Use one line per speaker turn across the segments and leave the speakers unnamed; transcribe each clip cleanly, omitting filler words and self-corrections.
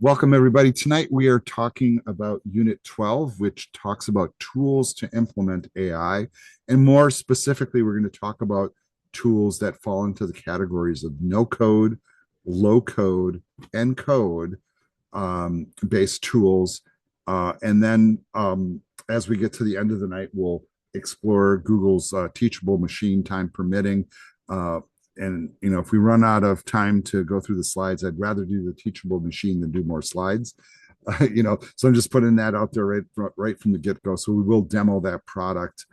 Welcome, everybody. Tonight we are talking about Unit 12, which talks about tools to implement AI. And more specifically, we're going to talk about tools that fall into the categories of no code, low code, and code based tools. And then as we get to the end of the night, we'll explore Google's teachable machine, time permitting. And if we run out of time to go through the slides, I'd rather do the teachable machine than do more slides. So I'm just putting that out there right from the get-go. So we will demo that product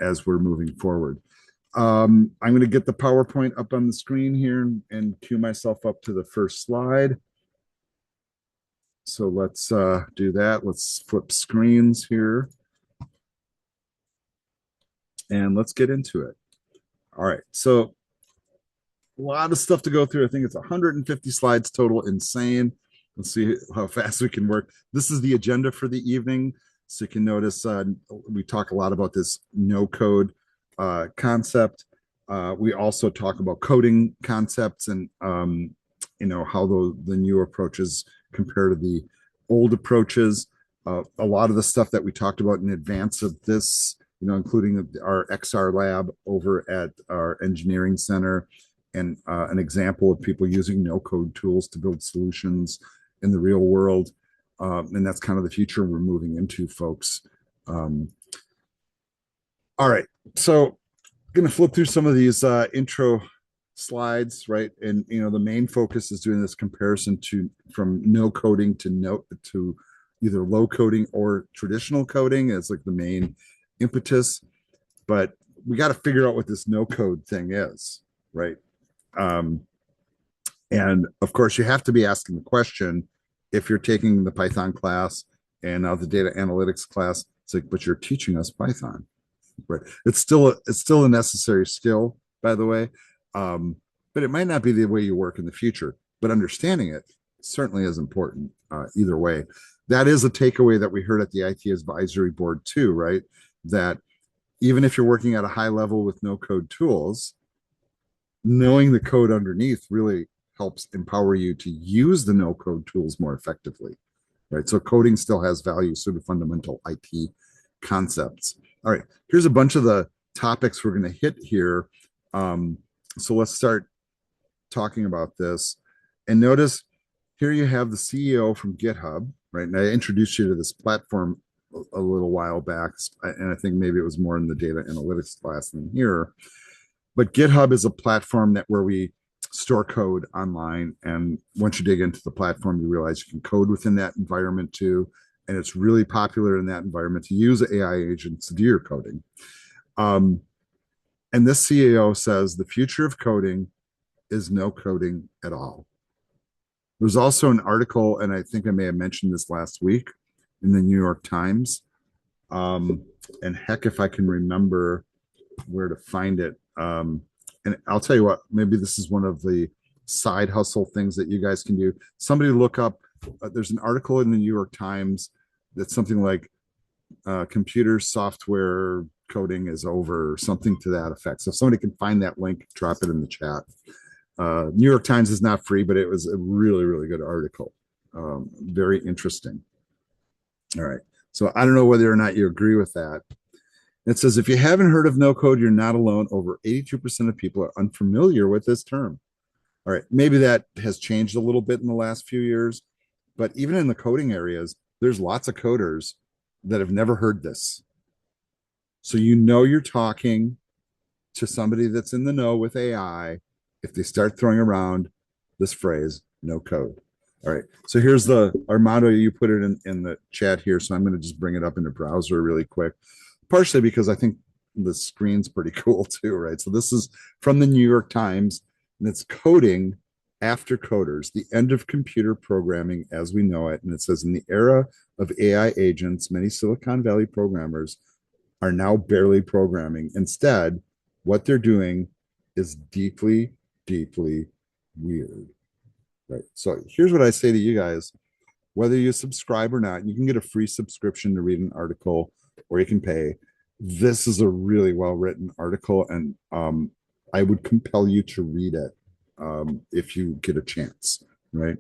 as we're moving forward. I'm going to get the PowerPoint up on the screen here and cue myself up to the first slide. So let's do that. Let's flip screens here. And let's get into it. All right. So a lot of stuff to go through. I think it's 150 slides total. Insane. Let's see how fast we can work. This is the agenda for the evening. So you can notice we talk a lot about this no code concept. We also talk about coding concepts and how the new approaches compare to the old approaches. A lot of the stuff that we talked about in advance of this, including our XR lab over at our engineering center, and an example of people using no code tools to build solutions in the real world. And that's kind of the future we're moving into, folks. All right. So I'm going to flip through some of these intro slides, right? And, the main focus is doing this comparison from no coding to either low coding or traditional coding as like the main impetus. But we got to figure out what this no code thing is, right? And of course, you have to be asking the question if you're taking the Python class and now the data analytics class. It's like, but you're teaching us Python, right? It's still a necessary skill, by the way, but it might not be the way you work in the future. But understanding it certainly is important. Either way, that is a takeaway that we heard at the IT advisory board too, right? That even if you're working at a high level with no code tools, knowing the code underneath really helps empower you to use the no code tools more effectively, right? So coding still has value, sort of fundamental IT concepts. All right, here's a bunch of the topics we're going to hit here. So let's start talking about this. And notice here you have the CEO from GitHub, right? And I introduced you to this platform a little while back, and I think maybe it was more in the data analytics class than here. But GitHub is a platform where we store code online. And once you dig into the platform, you realize you can code within that environment too. And it's really popular in that environment to use AI agents to do your coding. And this CEO says the future of coding is no coding at all. There's also an article, and I think I may have mentioned this last week in the New York Times. And heck, if I can remember where to find it. And I'll tell you what, maybe this is one of the side hustle things that you guys can do. Somebody look up, there's an article in the New York Times that's something like computer software coding is over, or something to that effect. So if somebody can find that link, drop it in the chat. New York Times is not free, but it was a really, really good article. Very interesting. All right. So I don't know whether or not you agree with that. It says, if you haven't heard of no code, you're not alone. Over 82% of people are unfamiliar with this term. All right. Maybe that has changed a little bit in the last few years, but even in the coding areas, there's lots of coders that have never heard this. So you're talking to somebody that's in the know with AI if they start throwing around this phrase, no code. All right. So here's our motto. You put it in the chat here. So I'm going to just bring it up in the browser really quick, partially because I think the screen's pretty cool too, right? So this is from the New York Times, and it's coding after coders, the end of computer programming as we know it. And it says, in the era of AI agents, many Silicon Valley programmers are now barely programming. Instead, what they're doing is deeply, deeply weird, right? So here's what I say to you guys. Whether you subscribe or not, you can get a free subscription to read an article, or you can pay. This is a really well-written article, and I would compel you to read it if you get a chance, right?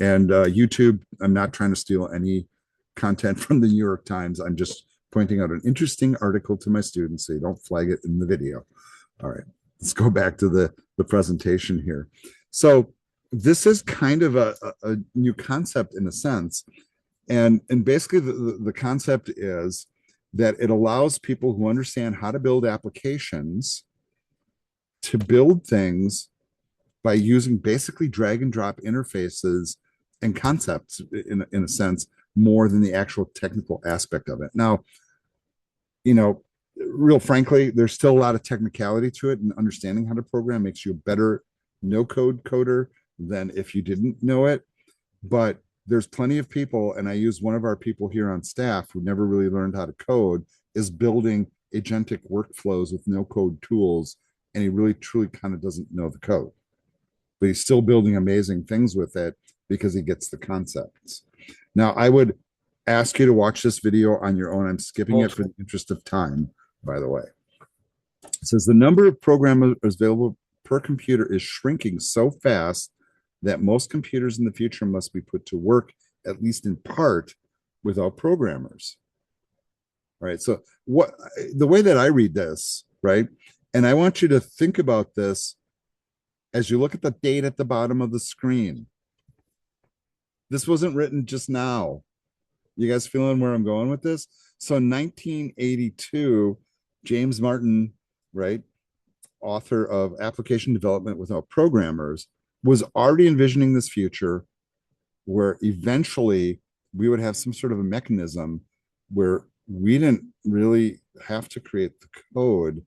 And YouTube, I'm not trying to steal any content from the New York Times. I'm just pointing out an interesting article to my students so you don't flag it in the video. All right, let's go back to the presentation here. So this is kind of a new concept in a sense. And basically the concept is that it allows people who understand how to build applications to build things by using basically drag and drop interfaces and concepts in a sense more than the actual technical aspect of it. Now, you know, real frankly, there's still a lot of technicality to it, and understanding how to program makes you a better no code coder than if you didn't know it. But there's plenty of people, and I use one of our people here on staff who never really learned how to code, is building agentic workflows with no code tools, and he really truly kind of doesn't know the code, but he's still building amazing things with it because he gets the concepts. Now, I would ask you to watch this video on your own. I'm skipping it for the interest of time, by the way. It says the number of programmers available per computer is shrinking so fast that most computers in the future must be put to work, at least in part, without programmers. All right. So what the way that I read this, right? And I want you to think about this as you look at the date at the bottom of the screen. This wasn't written just now. You guys feeling where I'm going with this? So 1982, James Martin, right, author of Application Development Without Programmers, was already envisioning this future where eventually we would have some sort of a mechanism where we didn't really have to create the code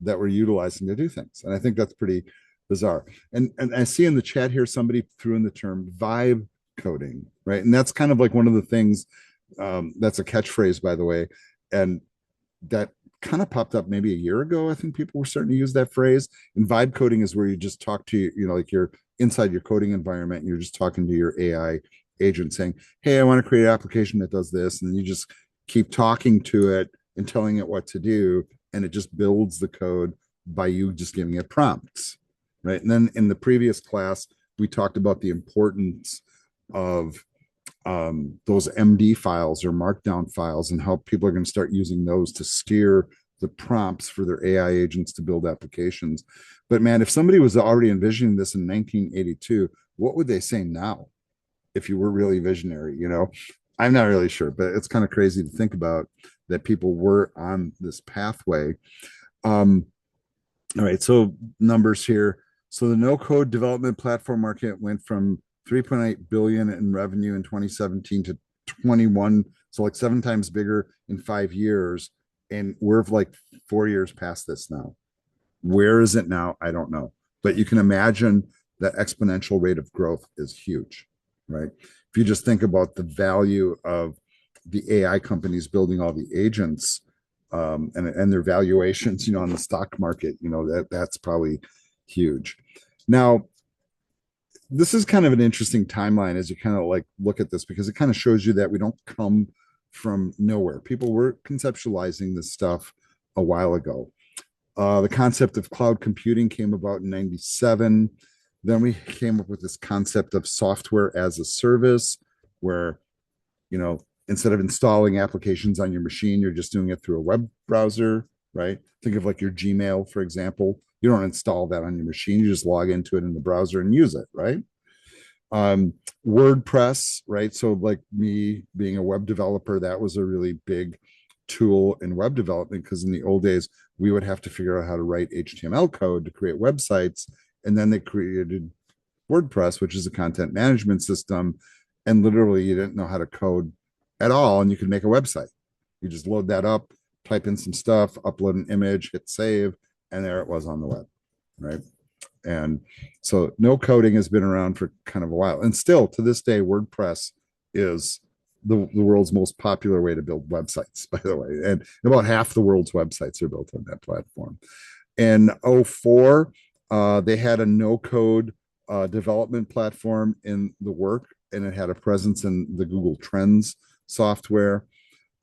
that we're utilizing to do things. And I think that's pretty bizarre. And I see in the chat here, somebody threw in the term vibe coding, right? And that's kind of like one of the things, that's a catchphrase, by the way. And that kind of popped up maybe a year ago. I think people were starting to use that phrase. And vibe coding is where you just talk to, like you're inside your coding environment and you're just talking to your AI agent saying, hey, I want to create an application that does this. And then you just keep talking to it and telling it what to do. And it just builds the code by you just giving it prompts, right? And then in the previous class, we talked about the importance of those MD files or markdown files and how people are going to start using those to steer the prompts for their AI agents to build applications. But man, if somebody was already envisioning this in 1982, what would they say now if you were really visionary? I'm not really sure, but it's kind of crazy to think about that people were on this pathway. All right, so numbers here. So the no code development platform market went from 3.8 billion in revenue in 2017 to 21, so like 7 times bigger in 5 years, and we're like 4 years past this now. Where is it now? I don't know, but you can imagine that exponential rate of growth is huge, right? If you just think about the value of the AI companies building all the agents, and their valuations, on the stock market, that's probably huge. Now, this is kind of an interesting timeline as you kind of like look at this, because it kind of shows you that we don't come from nowhere. People were conceptualizing this stuff a while ago. The concept of cloud computing came about in 97. Then we came up with this concept of software as a service, where, instead of installing applications on your machine, you're just doing it through a web browser, right? Think of like your Gmail, for example. You don't install that on your machine. You just log into it in the browser and use it, right? WordPress, right? So like me being a web developer, that was a really big tool in web development, because in the old days, we would have to figure out how to write HTML code to create websites. And then they created WordPress, which is a content management system. And literally you didn't know how to code at all, and you could make a website. You just load that up, type in some stuff, upload an image, hit save, and there it was on the web, right? And so no coding has been around for kind of a while, and still to this day, WordPress is the world's most popular way to build websites, by the way, and about half the world's websites are built on that platform. In 04, they had a no code development platform in the work, and it had a presence in the Google Trends software.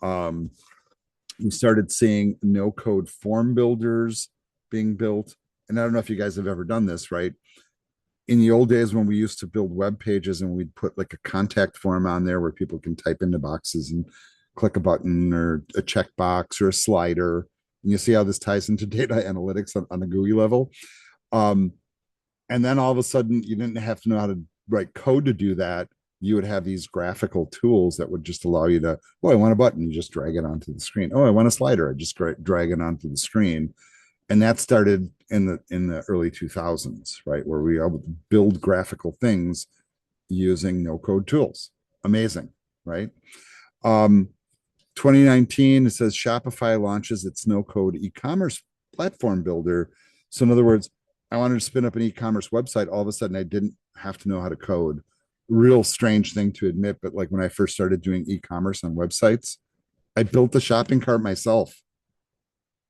We started seeing no code form builders being built. And I don't know if you guys have ever done this, right? in the old days when we used to build web pages and we'd put like a contact form on there where people can type into boxes and click a button or a checkbox or a slider. And you see how this ties into data analytics on a GUI level. Um, and then all of a sudden, you didn't have to know how to write code to do that. You would have these graphical tools that would just allow you to, oh, I want a button, you just drag it onto the screen. Oh, I want a slider, I just drag it onto the screen. And that started in the early 2000s, right, where we were able to build graphical things using no code tools. Amazing, right? 2019, it says Shopify launches its no code e-commerce platform builder. So in other words, I wanted to spin up an e-commerce website. All of a sudden, I didn't have to know how to code. Real strange thing to admit, but like when I first started doing e-commerce on websites, I built the shopping cart myself.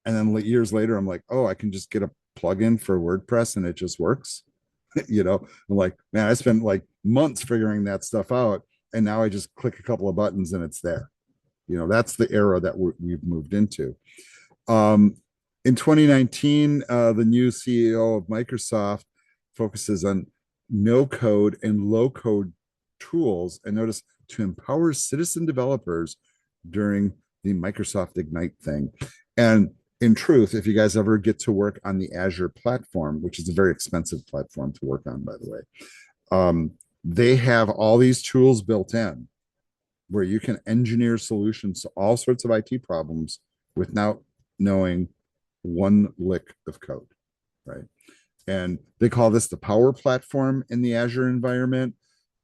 And then years later, I'm like, oh, I can just get a plugin for WordPress and it just works. I'm like, man, I spent like months figuring that stuff out. And now I just click a couple of buttons and it's there. That's the era that we've moved into. In 2019, the new CEO of Microsoft focuses on no code and low code tools, and notice, to empower citizen developers during the Microsoft Ignite thing. And in truth, if you guys ever get to work on the Azure platform, which is a very expensive platform to work on, by the way, they have all these tools built in where you can engineer solutions to all sorts of IT problems without knowing one lick of code, right? And they call this the Power Platform in the Azure environment.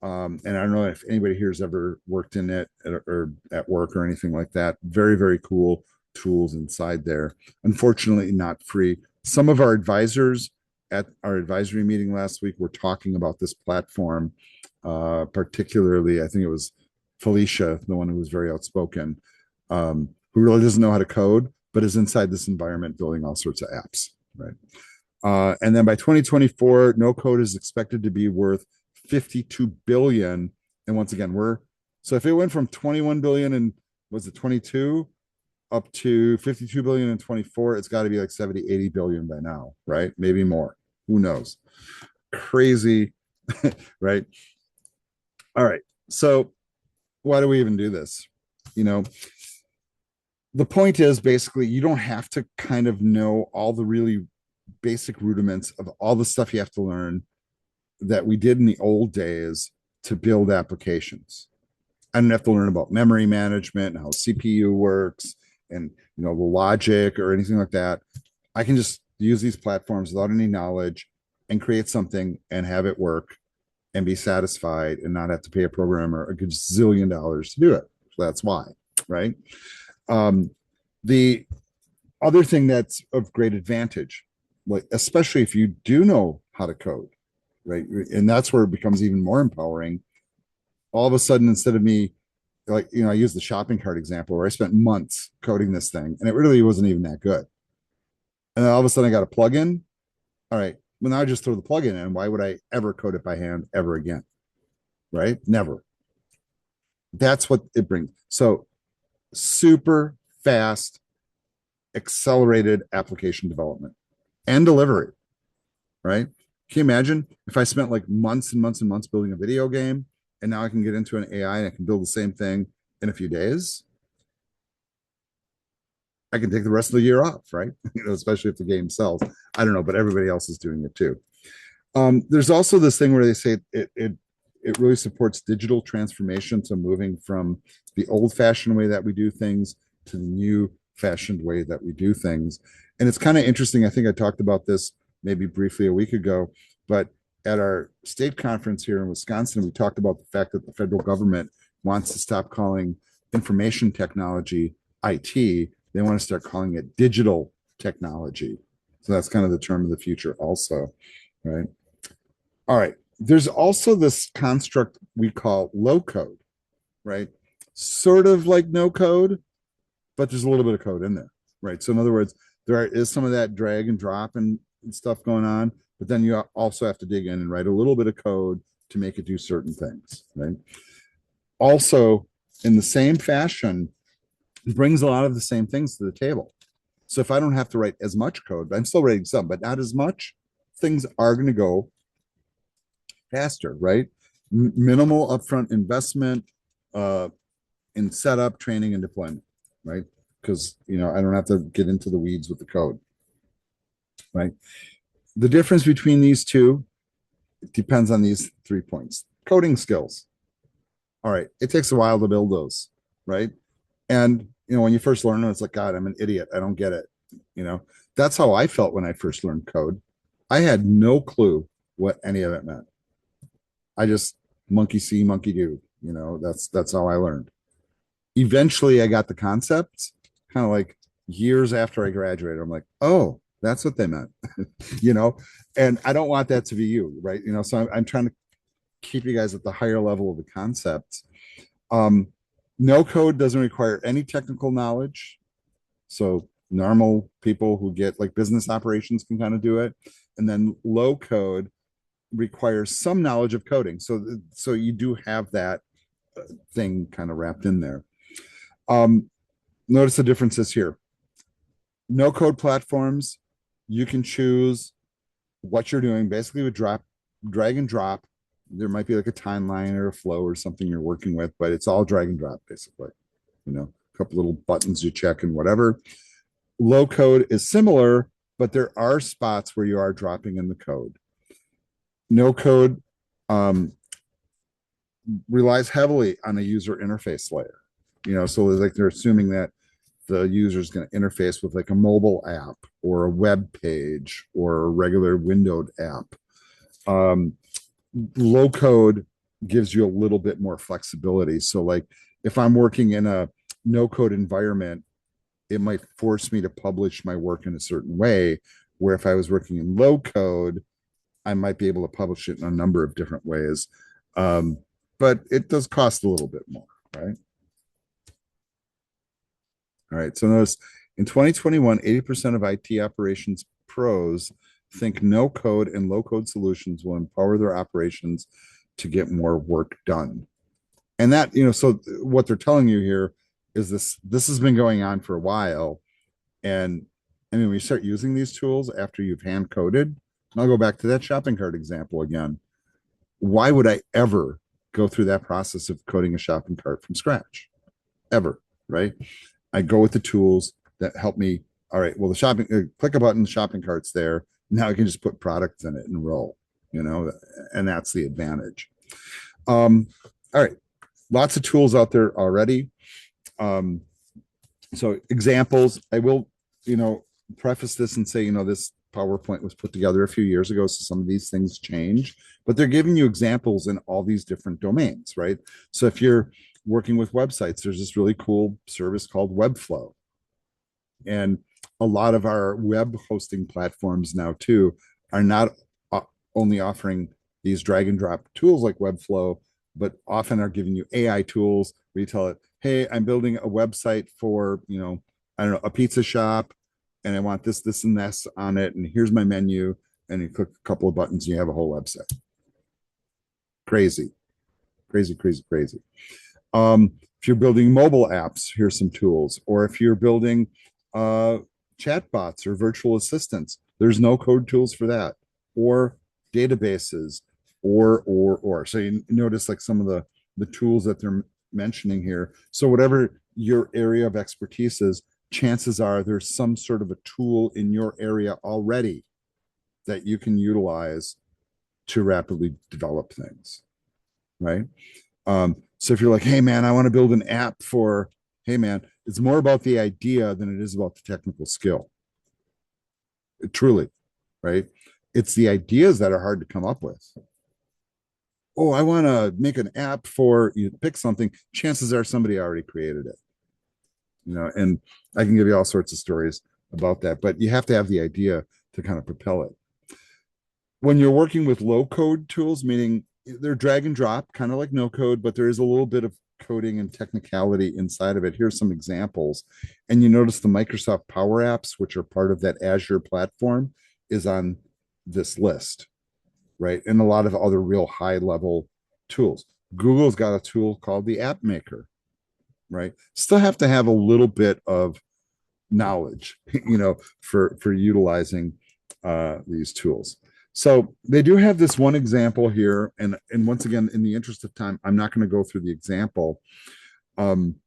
And I don't know if anybody here has ever worked in it or at work or anything like that. Very, very cool tools inside there. Unfortunately, not free. Some of our advisors at our advisory meeting last week were talking about this platform, particularly, I think it was Felicia, the one who was very outspoken, who really doesn't know how to code, but is inside this environment building all sorts of apps, right? And then by 2024, no code is expected to be worth 52 billion. And once again, so if it went from 21 billion and was it 22 up to 52 billion in 24, it's got to be like 70, 80 billion by now, right? Maybe more. Who knows? Crazy, right? All right. So why do we even do this? The point is basically you don't have to kind of know all the really basic rudiments of all the stuff you have to learn that we did in the old days to build applications. I don't have to learn about memory management and how CPU works and the logic or anything like that. I can just use these platforms without any knowledge and create something and have it work and be satisfied and not have to pay a programmer a gazillion dollars to do it. So that's why, right? The other thing that's of great advantage, like especially if you do know how to code, right? And that's where it becomes even more empowering. All of a sudden, instead of me, like, I use the shopping cart example where I spent months coding this thing and it really wasn't even that good. And then all of a sudden I got a plugin. All right, well, now I just throw the plugin in. Why would I ever code it by hand ever again? Right? Never. That's what it brings. So super fast, accelerated application development and delivery, right? Can you imagine if I spent like months and months and months building a video game and now I can get into an AI and I can build the same thing in a few days? I can take the rest of the year off, right? Especially if the game sells. I don't know, but everybody else is doing it too. There's also this thing where they say it really supports digital transformation, so moving from the old-fashioned way that we do things to the new fashioned way that we do things. And it's kind of interesting. I think I talked about this maybe briefly a week ago, but at our state conference here in Wisconsin, we talked about the fact that the federal government wants to stop calling information technology IT. They want to start calling it digital technology. So that's kind of the term of the future also, right? All right. There's also this construct we call low code, right? Sort of like no code, but there's a little bit of code in there, right? So in other words, there is some of that drag and drop and stuff going on, but then you also have to dig in and write a little bit of code to make it do certain things, right? Also, in the same fashion, it brings a lot of the same things to the table. So if I don't have to write as much code, but I'm still writing some, but not as much, things are going to go faster, right? Minimal upfront investment uh, in setup, training, and deployment, right? Because I don't have to get into the weeds with the code, right? The difference between these two depends on these 3 points. Coding skills. All right, it takes a while to build those, right? And when you first learn them, it's like, God, I'm an idiot. I don't get it. You know, that's how I felt when I first learned code. I had no clue what any of it meant. I just monkey see, monkey do. That's how I learned. Eventually, I got the concepts. Kind of like years after I graduated, I'm like, oh, that's what they meant. you know, and I don't want that to be you, right? So I'm trying to keep you guys at the higher level of the concepts. Um, no code doesn't require any technical knowledge. So normal people who get like business operations can kind of do it. And then low code requires some knowledge of coding. So you do have that thing kind of wrapped in there. Notice the differences here. No code platforms, you can choose what you're doing basically with drag and drop. There might be like a timeline or a flow or something you're working with, but it's all drag and drop basically. A couple little buttons you check and whatever. Low code is similar, but there are spots where you are dropping in the code. No code relies heavily on a user interface layer. So like they're assuming that the user is going to interface with like a mobile app or a web page or a regular windowed app. Low code gives you a little bit more flexibility. So like if I'm working in a no code environment, it might force me to publish my work in a certain way, where if I was working in low code, I might be able to publish it in a number of different ways. But it does cost a little bit more, right? All right. So notice in 2021, 80% of IT operations pros think no code and low code solutions will empower their operations to get more work done. And that, so what they're telling you here is this has been going on for a while. And I mean, when you start using these tools after you've hand coded, and I'll go back to that shopping cart example again. Why would I ever go through that process of coding a shopping cart from scratch? Ever, right? I go with the tools that help me. All right, well, click a button, the shopping cart's there. Now I can just put products in it and roll, and that's the advantage. All right, lots of tools out there already. So examples, I will, preface this and say, this PowerPoint was put together a few years ago, so some of these things change, but they're giving you examples in all these different domains, right? So if you're working with websites, there's this really cool service called Webflow. And a lot of our web hosting platforms now too are not only offering these drag and drop tools like Webflow, but often are giving you AI tools where you tell it, hey, I'm building a website for, I don't know, a pizza shop, and I want this, this, and this on it. And here's my menu. And you click a couple of buttons, and you have a whole website. Crazy, crazy, crazy, crazy. If you're building mobile apps, here's some tools. Or if you're building chatbots or virtual assistants, there's no code tools for that. Or databases, or. So you notice like some of the tools that they're mentioning here. So whatever your area of expertise is, chances are there's some sort of a tool in your area already that you can utilize to rapidly develop things, right? So if you're like, hey man, I want to build an app for, hey man, it's more about the idea than it is about the technical skill. Truly, right? It's the ideas that are hard to come up with. Oh, I want to make an app for, you pick something, chances are somebody already created it. And I can give you all sorts of stories about that, but you have to have the idea to kind of propel it. When you're working with low code tools, meaning they're drag and drop, kind of like no code, but there is a little bit of coding and technicality inside of it. Here's some examples. And you notice the Microsoft Power Apps, which are part of that Azure platform, is on this list, right? And a lot of other real high level tools. Google's got a tool called the App Maker, right? Still have to have a little bit of knowledge, for utilizing these tools. So they do have this one example here, and once again, in the interest of time, I'm not going to go through the example. Um,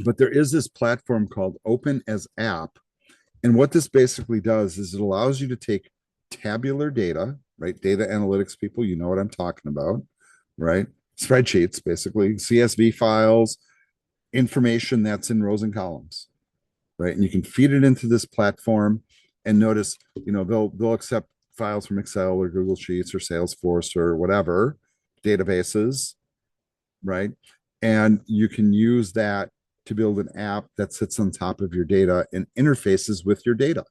but there is this platform called Open as App, and what this basically does is it allows you to take tabular data, right? Data analytics people, you know what I'm talking about, right? Spreadsheets, basically, CSV files, information that's in rows and columns, right? And you can feed it into this platform, and notice, they'll accept files from Excel or Google Sheets or Salesforce or whatever databases, right? And you can use that to build an app that sits on top of your data and interfaces with your data.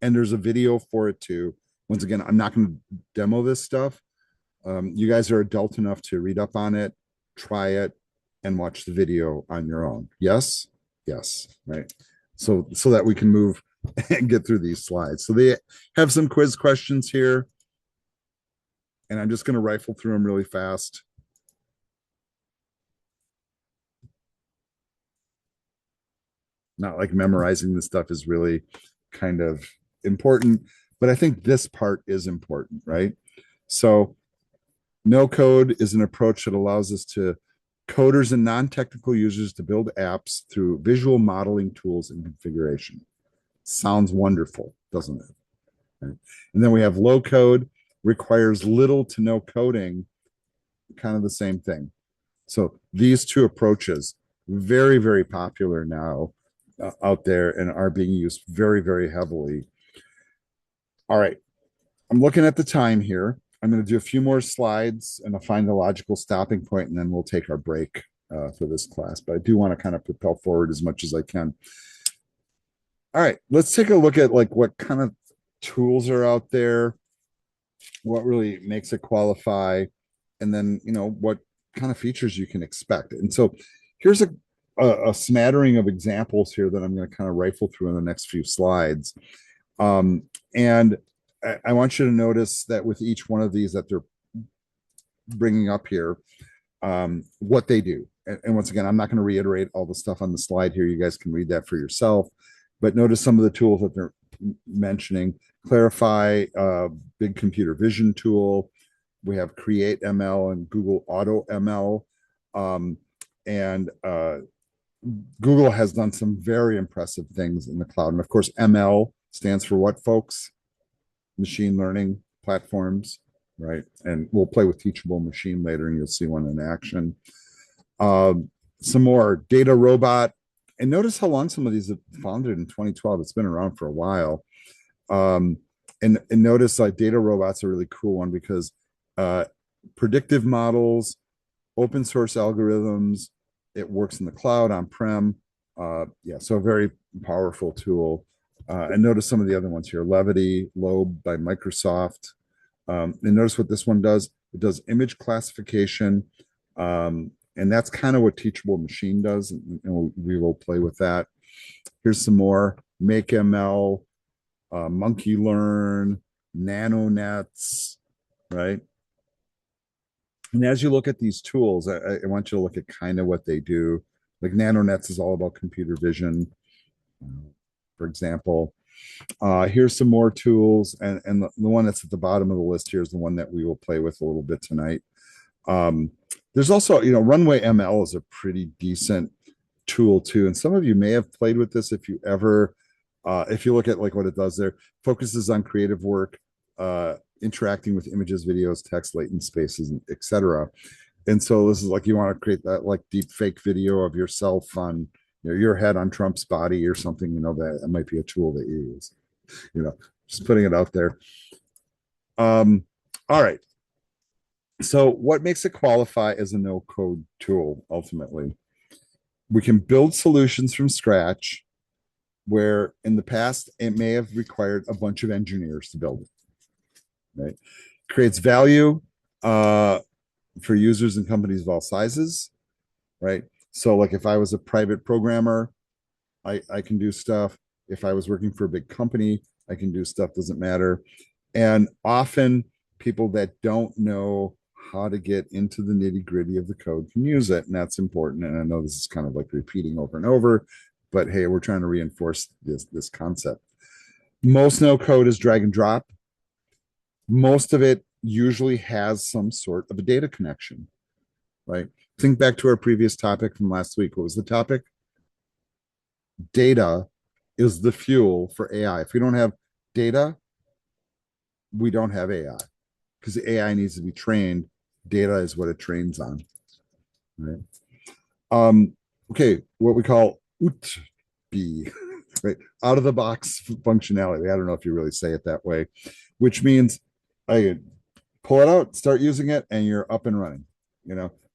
And there's a video for it too. Once again, I'm not going to demo this stuff. You guys are adult enough to read up on it, try it, and watch the video on your own. Yes, yes, right. So that we can move and get through these slides. So they have some quiz questions here, and I'm just going to rifle through them really fast. Not like memorizing this stuff is really kind of important, but I think this part is important, right? So no code is an approach that allows us to coders and non-technical users to build apps through visual modeling tools and configuration. Sounds wonderful, doesn't it? Right. And then we have low code, requires little to no coding, kind of the same thing. So these two approaches, very, very popular now out there and are being used very, very heavily. All right. I'm looking at the time here. I'm going to do a few more slides and I'll find a logical stopping point, and then we'll take our break for this class. But I do want to kind of propel forward as much as I can. All right, let's take a look at like what kind of tools are out there, what really makes it qualify, and then what kind of features you can expect. And so here's a smattering of examples here that I'm going to kind of rifle through in the next few slides. And I want you to notice that with each one of these that they're bringing up here, what they do. And once again, I'm not going to reiterate all the stuff on the slide here. You guys can read that for yourself. But notice some of the tools that they're mentioning. Clarify, big computer vision tool. We have Create ML and Google Auto ML. And Google has done some very impressive things in the cloud. And of course, ML stands for what, folks? Machine learning platforms, right? And we'll play with Teachable Machine later, and you'll see one in action. Some more Data Robot. And notice how long some of these have founded in 2012. It's been around for a while. And notice like Data Robot's a really cool one because predictive models, open source algorithms, it works in the cloud, on-prem. Yeah, so a very powerful tool. And notice some of the other ones here. Levity, Lobe by Microsoft. And notice what this one does. It does image classification. And that's kind of what Teachable Machine does. And we will play with that. Here's some more. MakeML, Monkey Learn, NanoNets, right? And as you look at these tools, I want you to look at kind of what they do. Like NanoNets is all about computer vision, for example. Here's some more tools, and the one that's at the bottom of the list here is the one that we will play with a little bit tonight. There's also, Runway ML is a pretty decent tool too, and some of you may have played with this if you ever, if you look at like what it does there, focuses on creative work, interacting with images, videos, text, latent spaces, etc. And so this is like you want to create that like deep fake video of yourself on your head on Trump's body or something, that might be a tool that you use, just putting it out there. All right. So what makes it qualify as a no code tool ultimately? We can build solutions from scratch where in the past it may have required a bunch of engineers to build it, right? Creates value for users and companies of all sizes, right? So like if I was a private programmer, I can do stuff. If I was working for a big company, I can do stuff, doesn't matter. And often people that don't know how to get into the nitty gritty of the code can use it. And that's important. And I know this is kind of like repeating over and over, but hey, we're trying to reinforce this concept. Most no code is drag and drop. Most of it usually has some sort of a data connection, right? Think back to our previous topic from last week. What was the topic? Data is the fuel for AI. If we don't have data, we don't have AI, because the AI needs to be trained. Data is what it trains on, right? Um, okay, what we call UTB, right? Out of the box functionality. I don't know if you really say it that way, which means I pull it out, start using it, and you're up and running.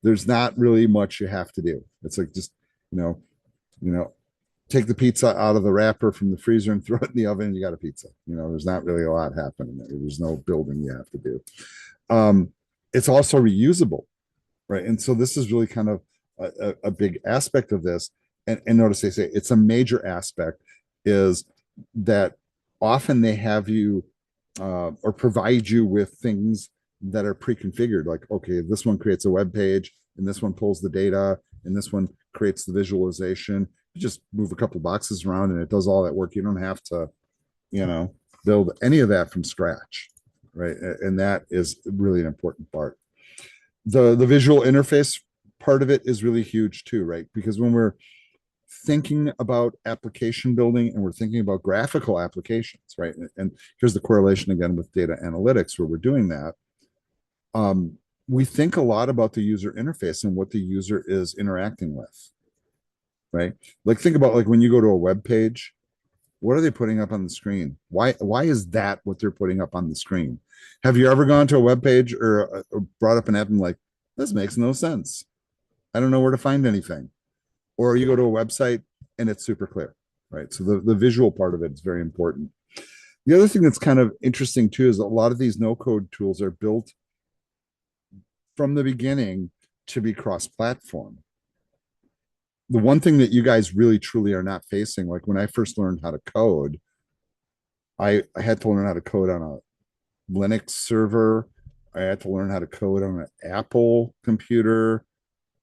There's not really much you have to do. It's like just, you know, you know, take the pizza out of the wrapper from the freezer and throw it in the oven, and you got a pizza. There's not really a lot happening there. There's no building you have to do. Um, it's also reusable, right? And so this is really kind of a big aspect of this. And notice they say it's a major aspect is that often they have you or provide you with things that are pre-configured, like, okay, this one creates a web page, and this one pulls the data, and this one creates the visualization. You just move a couple boxes around and it does all that work. You don't have to, you know, build any of that from scratch, right? And that is really an important part. The visual interface part of it is really huge too, right? Because when we're thinking about application building and we're thinking about graphical applications, right? And here's the correlation again with data analytics where we're doing that. We think a lot about the user interface and what the user is interacting with, right? Like think about like when you go to a web page, what are they putting up on the screen? Why is that what they're putting up on the screen? Have you ever gone to a web page or brought up an app and like, this makes no sense. I don't know where to find anything. Or you go to a website and it's super clear, right? So the visual part of it is very important. The other thing that's kind of interesting too is a lot of these no code tools are built from the beginning to be cross platform. The one thing that you guys really truly are not facing, like when I first learned how to code, I had to learn how to code on a Linux server. I had to learn how to code on an Apple computer,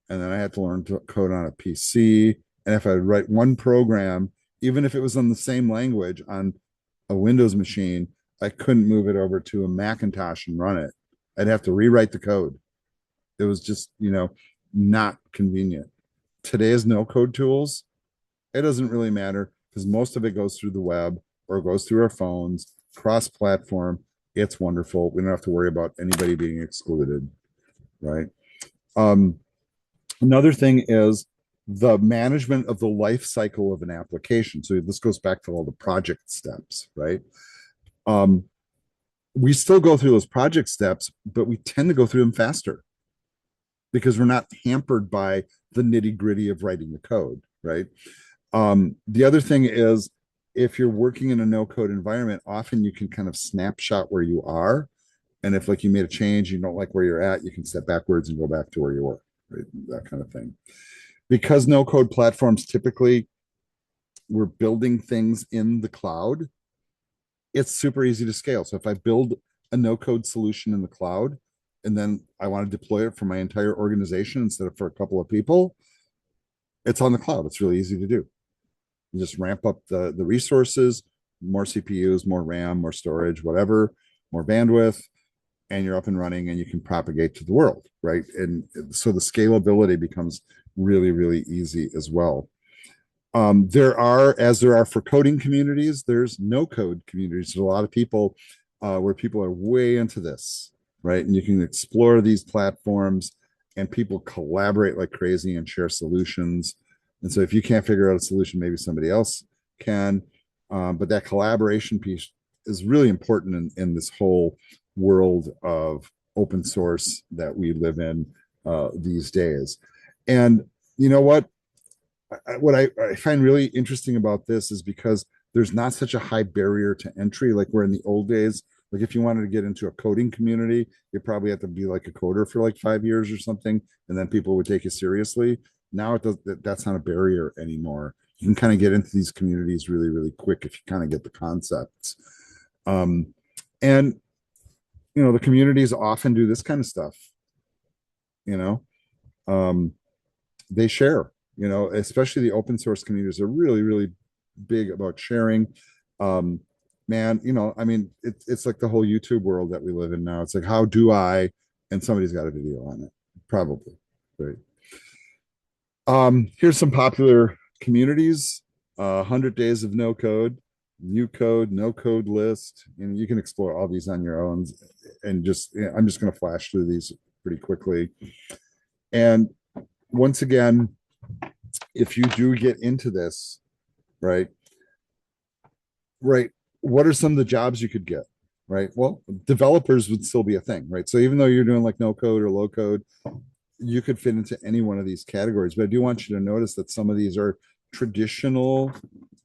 and then I had to learn to code on a PC. And if I write one program, even if it was on the same language on a Windows machine, I couldn't move it over to a Macintosh and run it. I'd have to rewrite the code. It was just, not convenient. Today's no code tools, it doesn't really matter because most of it goes through the web or goes through our phones, cross platform. It's wonderful. We don't have to worry about anybody being excluded, right? Um, Another thing is the management of the life cycle of an application. So this goes back to all the project steps, right? Um, we still go through those project steps, but we tend to go through them faster because we're not hampered by the nitty gritty of writing the code, right? The other thing is if you're working in a no code environment, often you can kind of snapshot where you are. And if like you made a change, you don't like where you're at, you can step backwards and go back to where you were, right? That kind of thing. Because no code platforms typically we're building things in the cloud, it's super easy to scale. So if I build a no code solution in the cloud and then I want to deploy it for my entire organization instead of for a couple of people, it's on the cloud. It's really easy to do. You just ramp up the resources, more CPUs, more RAM, more storage, whatever, more bandwidth, and you're up and running and you can propagate to the world, right? And so the scalability becomes really, really easy as well. As there are for coding communities, there's no code communities. There's a lot of people where people are way into this, right? And you can explore these platforms and people collaborate like crazy and share solutions. And so if you can't figure out a solution, maybe somebody else can. But that collaboration piece is really important in this whole world of open source that we live in these days. And you know what I find really interesting about this is because there's not such a high barrier to entry like where in the old days. Like if you wanted to get into a coding community, you probably have to be like a coder for like 5 years or something, and then people would take you seriously. Now that's not a barrier anymore. You can kind of get into these communities really, really quick if you kind of get the concepts. Um, and the communities often do this kind of stuff. You know, um, they share, especially the open source communities are really, really big about sharing. Um, man, I mean, it's like the whole YouTube world that we live in now. It's like, how do I? And somebody's got a video on it, probably. Right. Here's some popular communities: 100 Days of No Code, New Code, No Code List. And you can explore all these on your own. And I'm just going to flash through these pretty quickly. And once again, if you do get into this, right, right, what are some of the jobs you could get? Right. Well, developers would still be a thing, right? So even though you're doing like no code or low code, you could fit into any one of these categories. But I do want you to notice that some of these are traditional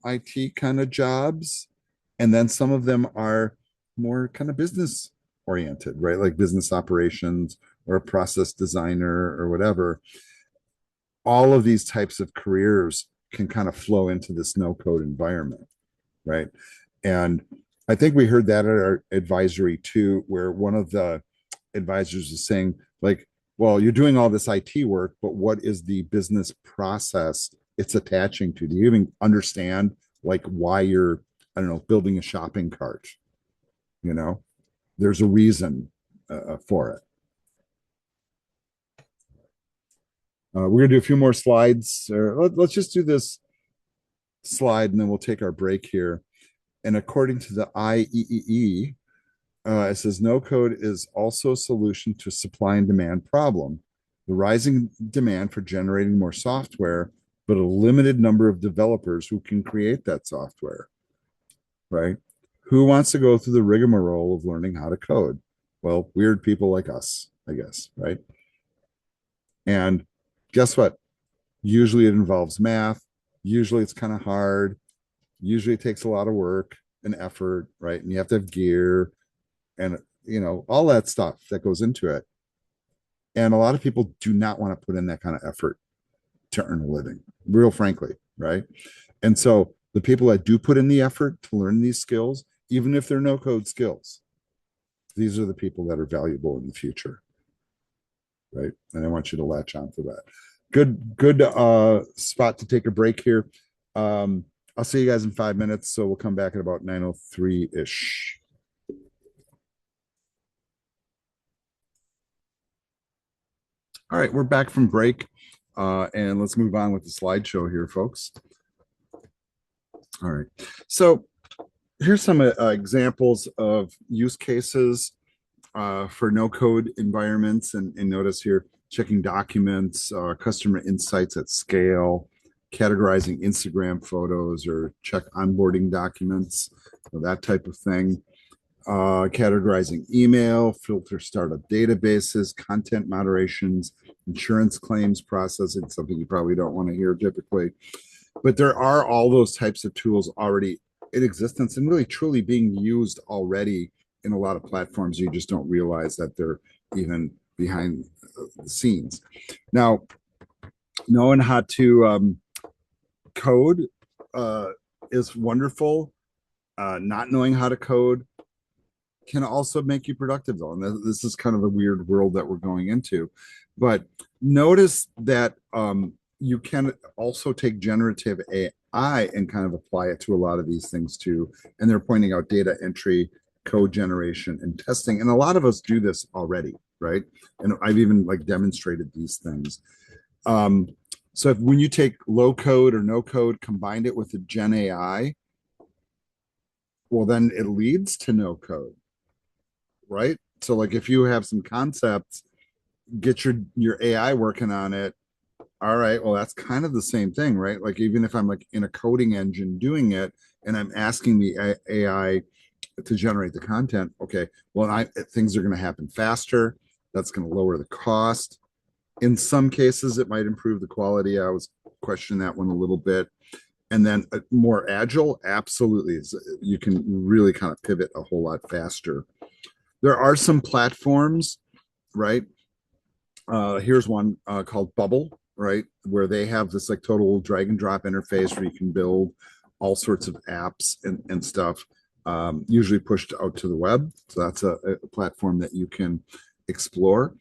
IT kind of jobs, and then some of them are more kind of business oriented, right? Like business operations or a process designer or whatever. All of these types of careers can kind of flow into this no code environment, right? And I think we heard that at our advisory too, where one of the advisors is saying, like, well, you're doing all this IT work, but what is the business process it's attaching to? Do you even understand like why you're, I don't know, building a shopping cart? You know, there's a reason for it. We're gonna do a few more slides. Let's just do this slide, and then we'll take our break here. And according to the IEEE, it says no code is also a solution to supply and demand problem. The rising demand for generating more software, but a limited number of developers who can create that software, right? Who wants to go through the rigmarole of learning how to code? Well, weird people like us, I guess, right? And guess what? Usually it involves math. Usually it's kind of hard. Usually it takes a lot of work and effort, right? And you have to have gear and all that stuff that goes into it. And a lot of people do not want to put in that kind of effort to earn a living, real frankly, right? And so the people that do put in the effort to learn these skills, even if they're no code skills, these are the people that are valuable in the future, right? And I want you to latch on to that. Good spot to take a break here. I'll see you guys in 5 minutes. So we'll come back at about 9:03-ish. All right, we're back from break. And let's move on with the slideshow here, folks. All right. So here's some examples of use cases for no code environments. And notice here, checking documents, customer insights at scale, categorizing Instagram photos or check onboarding documents, that type of thing. Categorizing email, filter startup databases, content moderations, insurance claims processing, something you probably don't want to hear typically. But there are all those types of tools already in existence and really truly being used already in a lot of platforms. You just don't realize that they're even behind the scenes. Now, knowing how to code is wonderful. Not knowing how to code can also make you productive, though. And this is kind of a weird world that we're going into. But notice that you can also take generative AI and kind of apply it to a lot of these things too. And they're pointing out data entry, code generation, and testing. And a lot of us do this already, right? And I've even like demonstrated these things. So when you take low code or no code, combined it with a Gen AI, well, then it leads to no code, right? So like if you have some concepts, get your AI working on it. All right, well, that's kind of the same thing, right? Like even if I'm like in a coding engine doing it and I'm asking the AI to generate the content, okay, well, things are going to happen faster. That's going to lower the cost. In some cases, it might improve the quality. I was questioning that one a little bit. And then more agile, absolutely. You can really kind of pivot a whole lot faster. There are some platforms, right? Here's one called Bubble, right? Where they have this like total drag and drop interface where you can build all sorts of apps and stuff, usually pushed out to the web. So that's a platform that you can explore.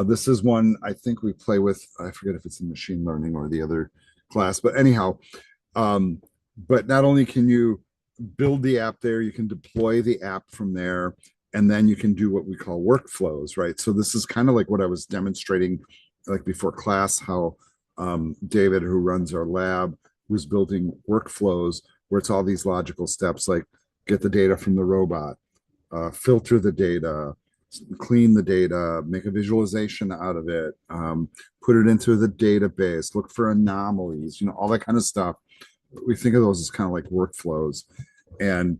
This is one I think we play with. I forget if it's in machine learning or the other class, but anyhow, but not only can you build the app there, you can deploy the app from there, and then you can do what we call workflows, right? So this is kind of like what I was demonstrating like before class, how David, who runs our lab, was building workflows where it's all these logical steps like get the data from the robot, filter the data, clean the data, make a visualization out of it, put it into the database, look for anomalies, all that kind of stuff. We think of those as kind of like workflows. And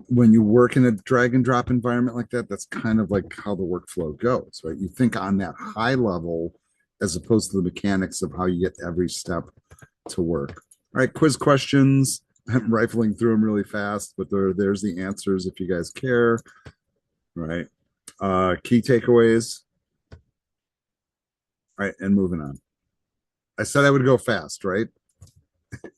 when you work in a drag and drop environment like that, that's kind of like how the workflow goes, right? You think on that high level as opposed to the mechanics of how you get every step to work. All right, quiz questions. I'm rifling through them really fast, but there's the answers if you guys care. Right. Key takeaways. All right, and moving on. I said I would go fast, right?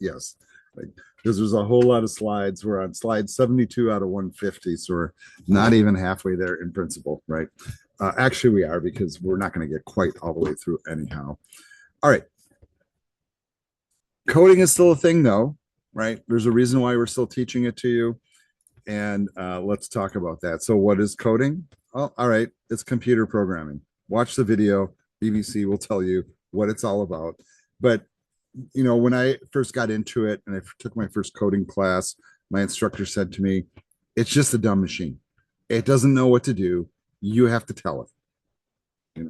Yes. Like, because there's a whole lot of slides. We're on slide 72 out of 150, so we're not even halfway there in principle, right? Actually, we are because we're not going to get quite all the way through anyhow. All right. Coding is still a thing, though, right? There's a reason why we're still teaching it to you. And let's talk about that. So, what is coding? Oh, all right. It's computer programming. Watch the video. BBC will tell you what it's all about. But when I first got into it and I took my first coding class, my instructor said to me, it's just a dumb machine. It doesn't know what to do. You have to tell it.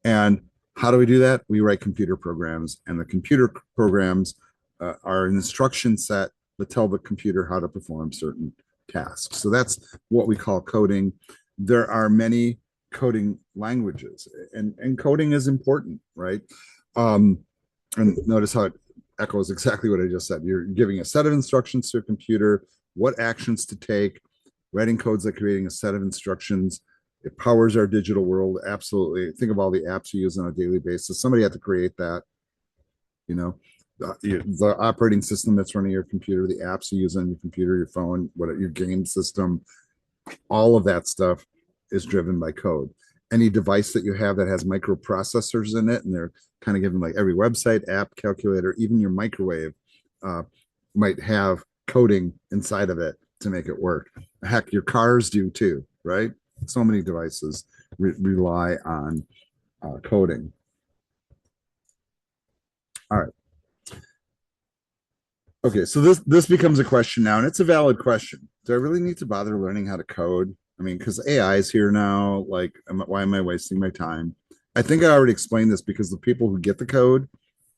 And how do we do that? We write computer programs, and the computer programs are an instruction set that tell the computer how to perform certain tasks. So that's what we call coding. There are many coding languages, and coding is important, right? And notice how it echoes exactly what I just said. You're giving a set of instructions to a computer, what actions to take, writing codes like creating a set of instructions. It powers our digital world. Absolutely. Think of all the apps you use on a daily basis. Somebody had to create that. The operating system that's running your computer, the apps you use on your computer, your phone, your game system, all of that stuff is driven by code. Any device that you have that has microprocessors in it, and they're kind of given like every website, app, calculator, even your microwave might have coding inside of it to make it work. Heck, your cars do too, right? So many devices rely on coding. All right. Okay, so this becomes a question now, and it's a valid question. Do I really need to bother learning how to code? I mean, because AI is here now. Like, why am I wasting my time? I think I already explained this because the people who get the code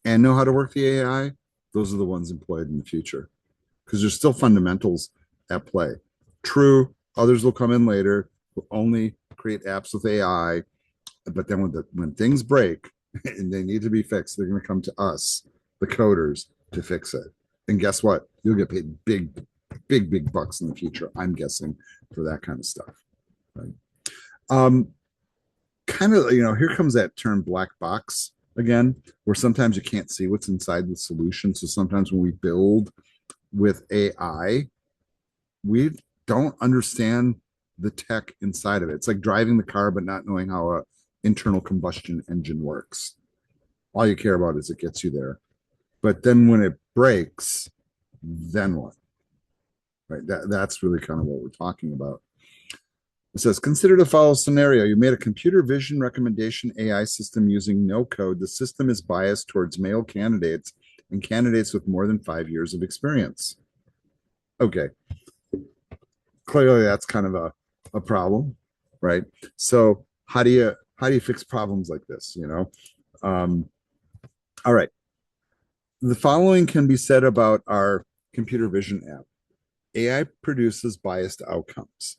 and know how to work the AI, those are the ones employed in the future because there's still fundamentals at play. True, others will come in later who only create apps with AI, but then when things break and they need to be fixed, they're going to come to us, the coders, to fix it. And guess what? You'll get paid big bucks in the future, I'm guessing, for that kind of stuff. Right. Kind of, here comes that term black box again, where sometimes you can't see what's inside the solution. So sometimes when we build with AI, we don't understand the tech inside of it. It's like driving the car, but not knowing how a internal combustion engine works. All you care about is it gets you there. But then when it breaks, then what? Right. That's really kind of what we're talking about. It says, consider the following scenario. You made a computer vision recommendation AI system using no code. The system is biased towards male candidates and candidates with more than 5 years of experience. Okay. Clearly that's kind of a problem, right? So how do you fix problems like this? All right. The following can be said about our computer vision app. AI produces biased outcomes.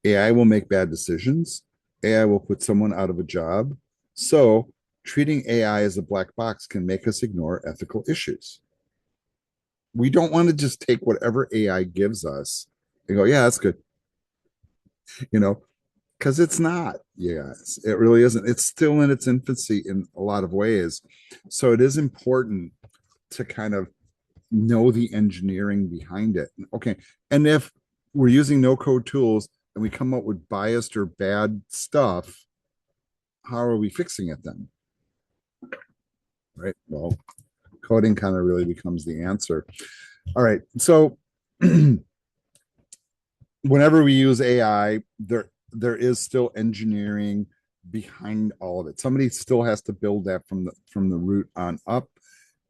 AI will make bad decisions. AI will put someone out of a job. So treating AI as a black box can make us ignore ethical issues. We don't want to just take whatever AI gives us and go, yeah, that's good. Because it's not. Yes, it really isn't. It's still in its infancy in a lot of ways. So it is important to kind of know the engineering behind it. Okay. And if we're using no code tools and we come up with biased or bad stuff, how are we fixing it then? Right. Well, coding kind of really becomes the answer. All right. So whenever we use AI, there is still engineering behind all of it. Somebody still has to build that from the root on up.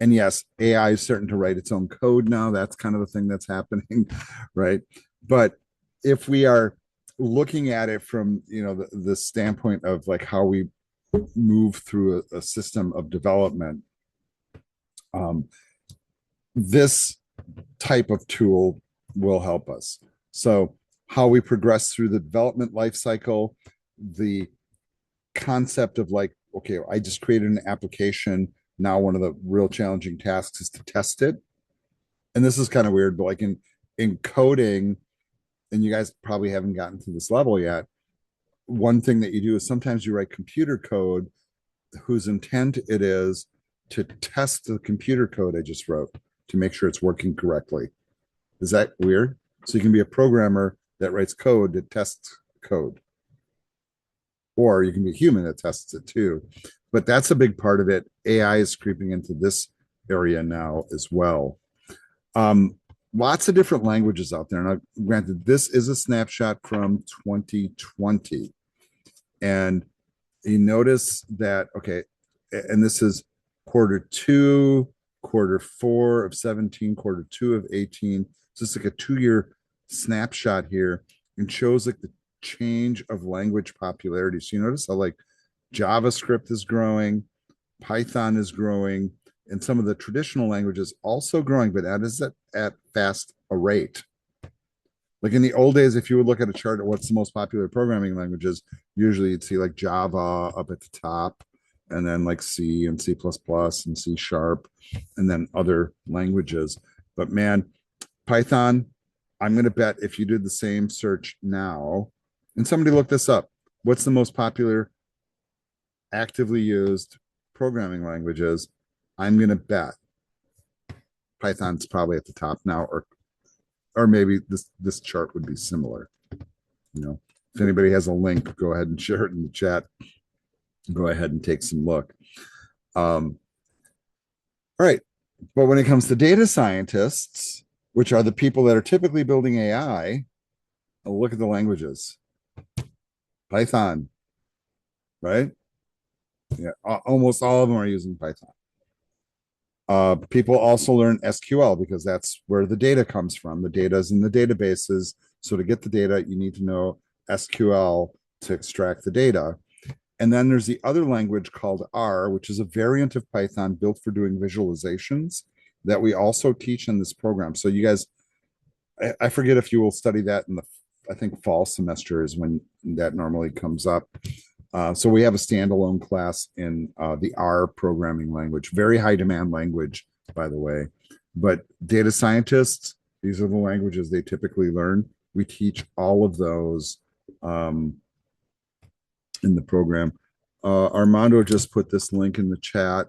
And yes, AI is starting to write its own code now. That's kind of the thing that's happening, right? But if we are looking at it from the standpoint of like how we move through a system of development, um, this type of tool will help us. So how we progress through the development life cycle, the concept of like, okay, I just created an application. Now one of the real challenging tasks is to test it. And this is kind of weird, but like in coding, and you guys probably haven't gotten to this level yet, one thing that you do is sometimes you write computer code whose intent it is to test the computer code I just wrote to make sure it's working correctly. Is that weird? So you can be a programmer that writes code that tests code, or you can be a human that tests it too. But that's a big part of it. AI is creeping into this area now as well. Um, Lots of different languages out there. Now, granted, this is a snapshot from 2020. And you notice that, okay, and this is Q2, Q4 of 17, Q2 of 18. So it's like a 2-year snapshot here and shows like the change of language popularity. So you notice how like JavaScript is growing, Python is growing, and some of the traditional languages also growing, but that is at fast a rate. Like in the old days, if you would look at a chart of what's the most popular programming languages, usually you'd see like Java up at the top, and then like C and C++ and C sharp, and then other languages. But man, Python, I'm going to bet if you did the same search now, and somebody look this up, what's the most popular actively used programming languages? I'm going to bet Python's probably at the top now, or maybe this chart would be similar. If anybody has a link, go ahead and share it in the chat. Go ahead and take some look. All right, but when it comes to data scientists, which are the people that are typically building AI, look at the languages. Python, right? Yeah, almost all of them are using Python. People also learn SQL because that's where the data comes from. The data is in the databases. So to get the data, you need to know SQL to extract the data. And then there's the other language called R, which is a variant of Python built for doing visualizations that we also teach in this program. So you guys, I forget if you will study that in the, I think fall semester is when that normally comes up. So we have a standalone class in the R programming language, very high demand language, by the way. But data scientists, these are the languages they typically learn. We teach all of those in the program. Armando just put this link in the chat.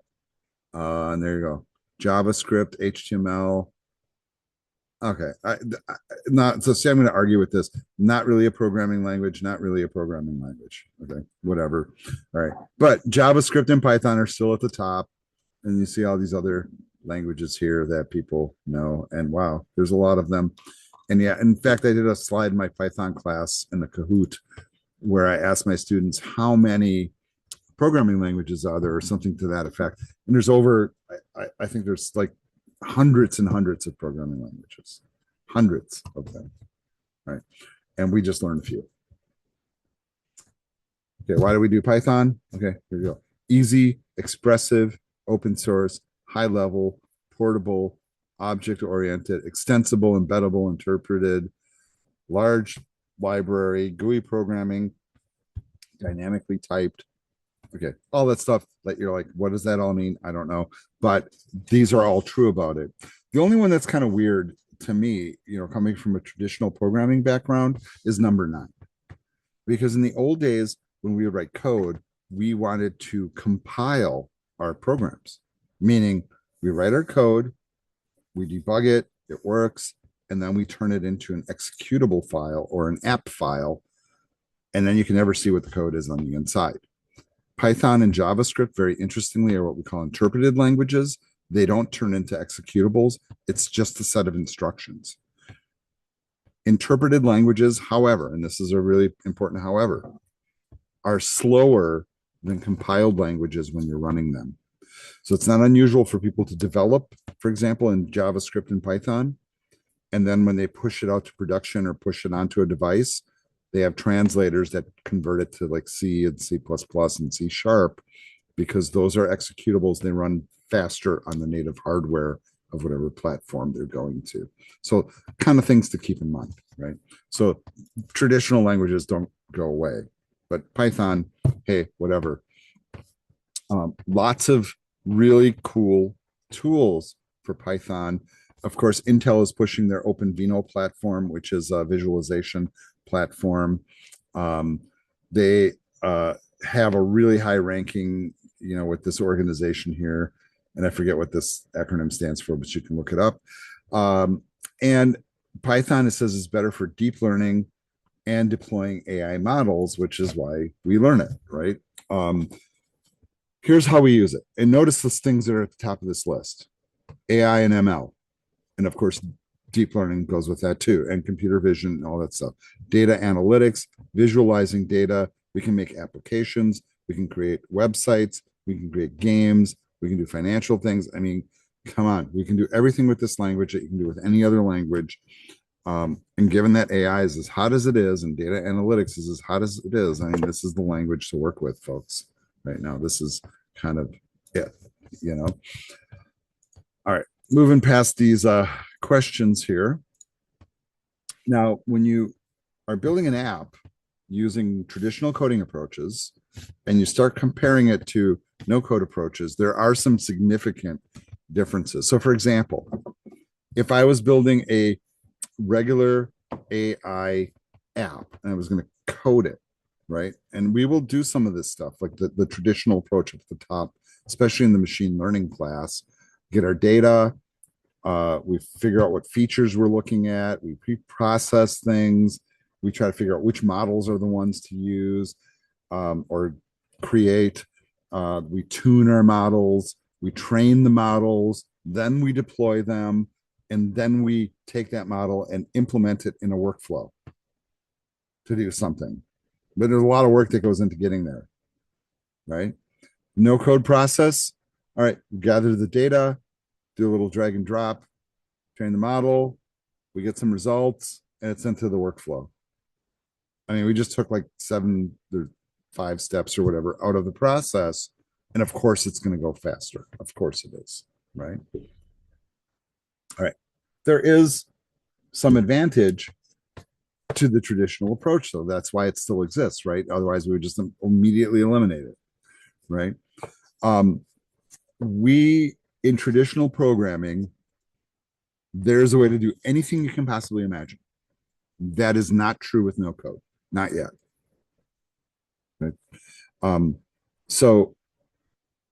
And there you go. JavaScript, HTML. Okay. Not so see, I'm going to argue with this. Not really a programming language, not really a programming language. Okay, whatever. All right. But JavaScript and Python are still at the top. And you see all these other languages here that people know. And wow, there's a lot of them. And yeah, in fact, I did a slide in my Python class in the Kahoot where I asked my students how many programming languages are there or something to that effect. And there's over, I think there's like hundreds and hundreds of programming languages, hundreds of them, right? And we just learned a few. Okay, why do we do Python? Okay, here we go. Easy, expressive, open source, high level, portable, object-oriented, extensible, embeddable, interpreted, large library, GUI programming, dynamically typed. Okay, all that stuff that you're like, what does that all mean? I don't know. But these are all true about it. The only one that's kind of weird to me, coming from a traditional programming background, is number 9. Because in the old days, when we would write code, we wanted to compile our programs, meaning we write our code, we debug it, it works, and then we turn it into an executable file or an app file, and then you can never see what the code is on the inside. Python and JavaScript, very interestingly, are what we call interpreted languages. They don't turn into executables. It's just a set of instructions. Interpreted languages, however, and this is a really important however, are slower than compiled languages when you're running them. So it's not unusual for people to develop, for example, in JavaScript and Python. And then when they push it out to production or push it onto a device, they have translators that convert it to like C and C++ and C sharp, because those are executables. They run faster on the native hardware of whatever platform they're going to. So kind of things to keep in mind, right? So traditional languages don't go away, but Python, hey, whatever. Lots of really cool tools for Python. Of course, Intel is pushing their OpenVINO platform, which is a visualization platform. They have a really high ranking, with this organization here, and I forget what this acronym stands for, but you can look it up. And Python, it says, is better for deep learning and deploying AI models, which is why we learn it, right? Here's how we use it. And notice the things that are at the top of this list: AI and ML. And of course, deep learning goes with that too, and computer vision and all that stuff. Data analytics, visualizing data. We can make applications. We can create websites. We can create games. We can do financial things. I mean, come on. We can do everything with this language that you can do with any other language. And given that AI is as hot as it is and data analytics is as hot as it is, I mean, this is the language to work with, folks. Right now, this is kind of it, All right, moving past these questions here. Now, when you are building an app using traditional coding approaches and you start comparing it to no code approaches, there are some significant differences. So, for example, if I was building a regular AI app and I was going to code it, right? And we will do some of this stuff, like the traditional approach at the top, especially in the machine learning class. Get our data, we figure out what features we're looking at, we pre-process things, we try to figure out which models are the ones to use or create. We tune our models, we train the models, then we deploy them, and then we take that model and implement it in a workflow to do something. But there's a lot of work that goes into getting there, right? No code process. All right, gather the data, do a little drag and drop, train the model, we get some results, and it's into the workflow. I mean, we just took like 5 steps or whatever out of the process. And of course, it's going to go faster. Of course it is, right? All right. There is some advantage to the traditional approach, though. That's why it still exists, right? Otherwise, we would just immediately eliminate it, right? We, in traditional programming, there's a way to do anything you can possibly imagine. That is not true with no code, not yet. Right? So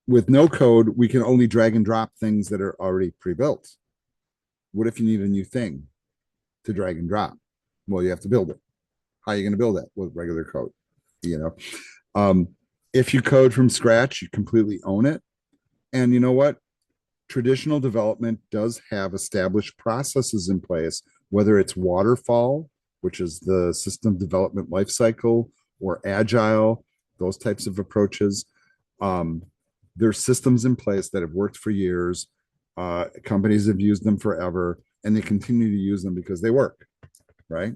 with no code, we can only drag and drop things that are already pre-built. What if you need a new thing to drag and drop? Well, you have to build it. How are you going to build it? With regular code, if you code from scratch, you completely own it. And you know what? Traditional development does have established processes in place, whether it's waterfall, which is the system development lifecycle, or agile, those types of approaches. There's systems in place that have worked for years. Companies have used them forever, and they continue to use them because they work, right?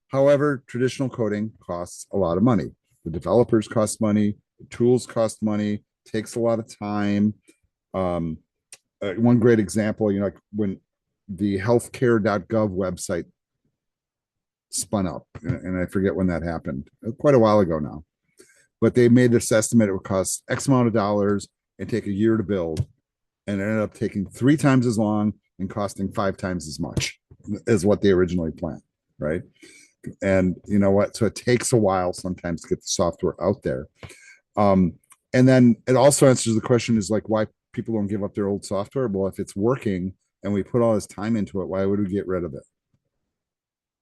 However, traditional coding costs a lot of money. The developers cost money, the tools cost money, takes a lot of time. One great example, like when the healthcare.gov website spun up, and I forget when that happened, quite a while ago now, but they made this estimate it would cost X amount of dollars and take a year to build, and it ended up taking 3 times as long and costing 5 times as much as what they originally planned, right? And you know what? So it takes a while sometimes to get the software out there. And then it also answers the question is like, why people don't give up their old software? Well, if it's working and we put all this time into it, why would we get rid of it?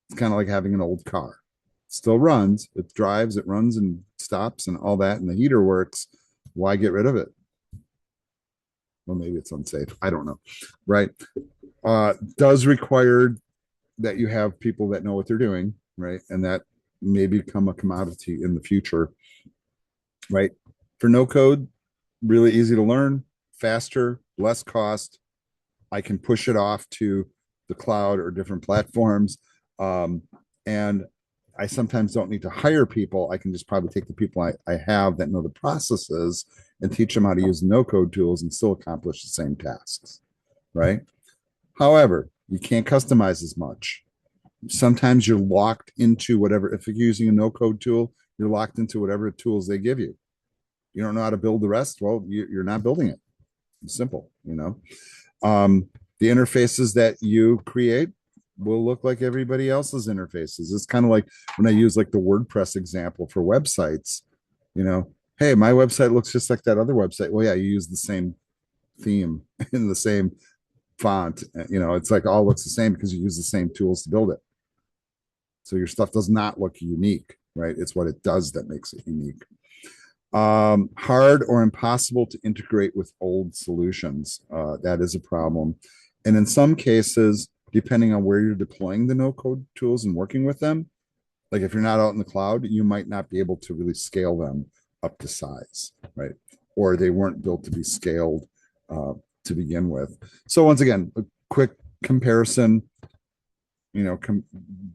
It's kind of like having an old car. It still runs, it drives, it runs and stops and all that, and the heater works. Why get rid of it? Well, maybe it's unsafe. I don't know. Right. Does require that you have people that know what they're doing, right? And that may become a commodity in the future, right? For no code, really easy to learn, faster, less cost. I can push it off to the cloud or different platforms. Um, and I sometimes don't need to hire people. I can just probably take the people I have that know the processes and teach them how to use no code tools and still accomplish the same tasks, right? However, you can't customize as much. Sometimes you're locked into whatever, if you're using a no code tool, you're locked into whatever tools they give you. You don't know how to build the rest. Well, you're not building it. It's simple, you know. The interfaces that you create will look like everybody else's interfaces. It's kind of like when I use like the WordPress example for websites, you know, hey, my website looks just like that other website. Well, yeah, you use the same theme in the same font. You know, it's like all looks the same because you use the same tools to build it. So your stuff does not look unique, right? It's what it does that makes it unique. Hard or impossible to integrate with old solutions. That is a problem. And in some cases, depending on where you're deploying the no code tools and working with them, like if you're not out in the cloud, you might not be able to really scale them up to size, right? Or they weren't built to be scaled to begin with. So once again, a quick comparison, you know,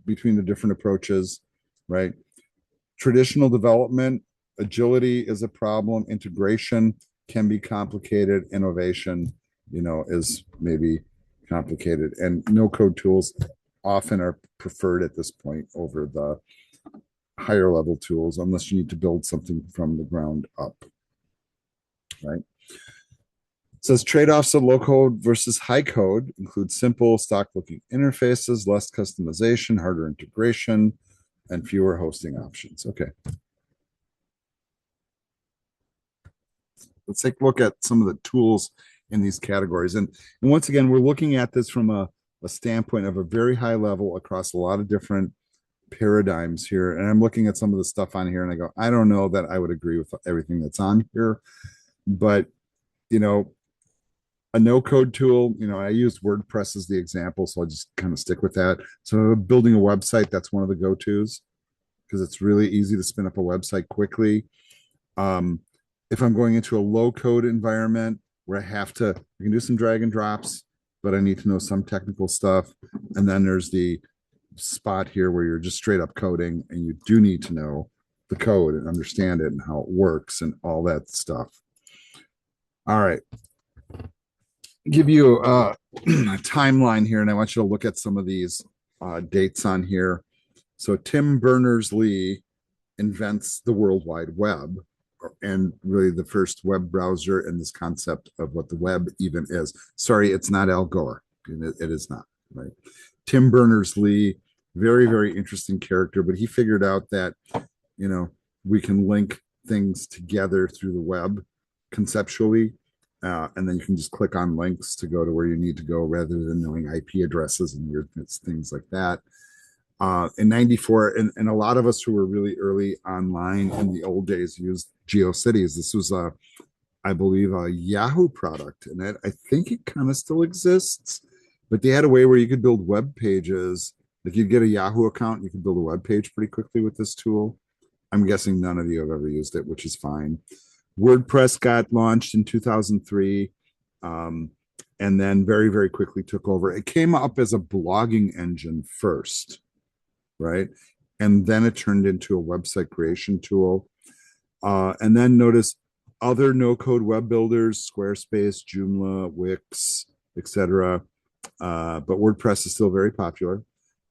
between the different approaches, right? Traditional development, agility is a problem. Integration can be complicated. Innovation, you know, is maybe complicated. And no code tools often are preferred at this point over the higher level tools, unless you need to build something from the ground up, right? It says trade-offs of low code versus high code include simple stock looking interfaces, less customization, harder integration, and fewer hosting options. Okay. Let's take a look at some of the tools in these categories. And once again, we're looking at this from a standpoint of a very high level across a lot of different paradigms here. And I'm looking at some of the stuff on here and I go, I don't know that I would agree with everything that's on here. But, you know, a no code tool, you know, I used WordPress as the example, so I'll just kind of stick with that. So building a website, that's one of the go-tos because it's really easy to spin up a website quickly. If I'm going into a low code environment where I can do some drag and drops, but I need to know some technical stuff. And then there's the spot here where you're just straight up coding and you do need to know the code and understand it and how it works and all that stuff. All right. Give you a timeline here, and I want you to look at some of these dates on here. So Tim Berners-Lee invents the World Wide Web, and really the first web browser and this concept of what the web even is. Sorry, it's not Al Gore. It is not, right? Tim Berners-Lee, very, very interesting character, but he figured out that, you know, we can link things together through the web conceptually. And then you can just click on links to go to where you need to go rather than knowing IP addresses and weird things like that. In 94, and a lot of us who were really early online in the old days used GeoCities. This was I believe a Yahoo product, and I think it kind of still exists, but they had a way where you could build web pages. If you get a Yahoo account, you could build a web page pretty quickly with this tool. I'm guessing none of you have ever used it, which is fine. WordPress got launched in 2003, and then very, very quickly took over. It came up as a blogging engine first, right? And then it turned into a website creation tool. And then notice other no-code web builders, Squarespace, Joomla, Wix, etc. But WordPress is still very popular.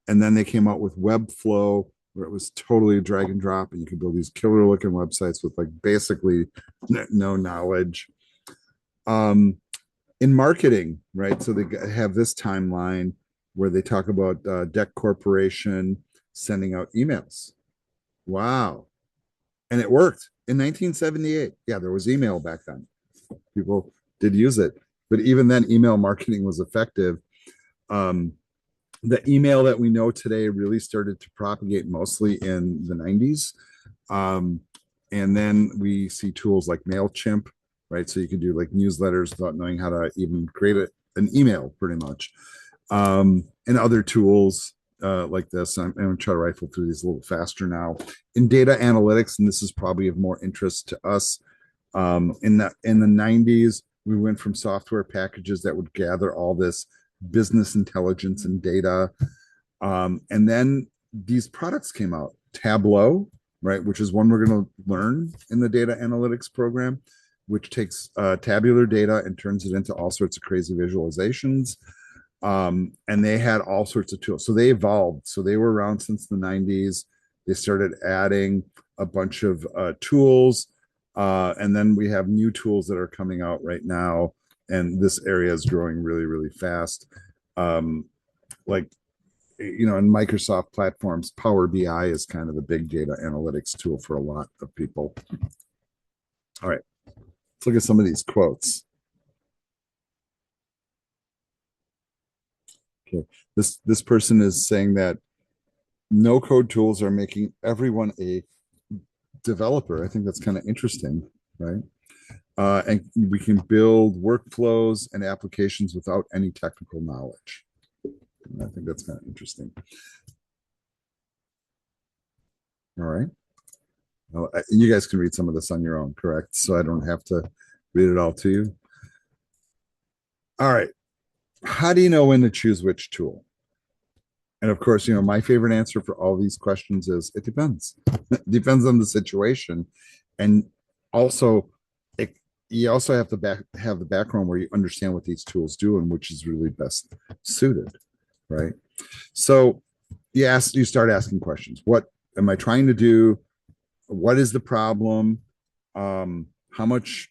And then they came out with Webflow, where it was totally drag and drop, and you could build these killer-looking websites with like basically no knowledge. In marketing, right? So they have this timeline where they talk about Deck Corporation sending out emails. Wow. And it worked in 1978. Yeah, there was email back then. People did use it. But even then, email marketing was effective. The email that we know today really started to propagate mostly in the 90s. And then we see tools like MailChimp, right? So you can do like newsletters without knowing how to even create an email, pretty much. And other tools like this. I'm going to try to rifle through these a little faster now. In data analytics, and this is probably of more interest to us, in the 90s, we went from software packages that would gather all this business intelligence and data. And then these products came out. Tableau, right, which is one we're going to learn in the data analytics program, which takes tabular data and turns it into all sorts of crazy visualizations. And they had all sorts of tools. So they evolved. So they were around since the 90s. They started adding a bunch of tools. And then we have new tools that are coming out right now. And this area is growing really, really fast. Like, in Microsoft platforms, Power BI is kind of the big data analytics tool for a lot of people. All right, let's look at some of these quotes. Okay, this person is saying that no code tools are making everyone a developer. I think that's kind of interesting, right? And we can build workflows and applications without any technical knowledge. And I think that's kind of interesting. All right. Well, you guys can read some of this on your own, correct? So I don't have to read it all to you. All right. How do you know when to choose which tool? And of course, my favorite answer for all these questions is it depends. It depends on the situation. And also, you also have to have the background where you understand what these tools do and which is really best suited, right? So you start asking questions. What am I trying to do? What is the problem? How much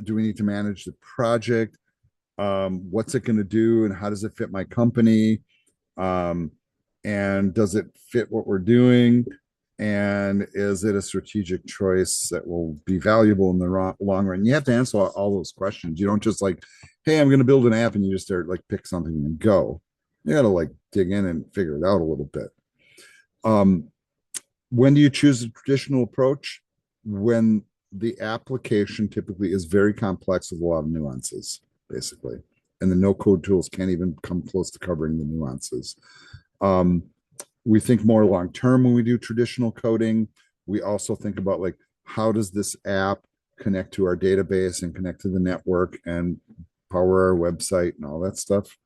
do we need to manage the project? What's it going to do and how does it fit my company? And does it fit what we're doing? And is it a strategic choice that will be valuable in the long run? You have to answer all those questions. You don't just like, hey, I'm going to build an app and you just start like pick something and go. You got to like dig in and figure it out a little bit. When do you choose a traditional approach? When the application typically is very complex with a lot of nuances, basically. And the no code tools can't even come close to covering the nuances. We think more long term when we do traditional coding. We also think about like, how does this app connect to our database and connect to the network and power our website and all that stuff.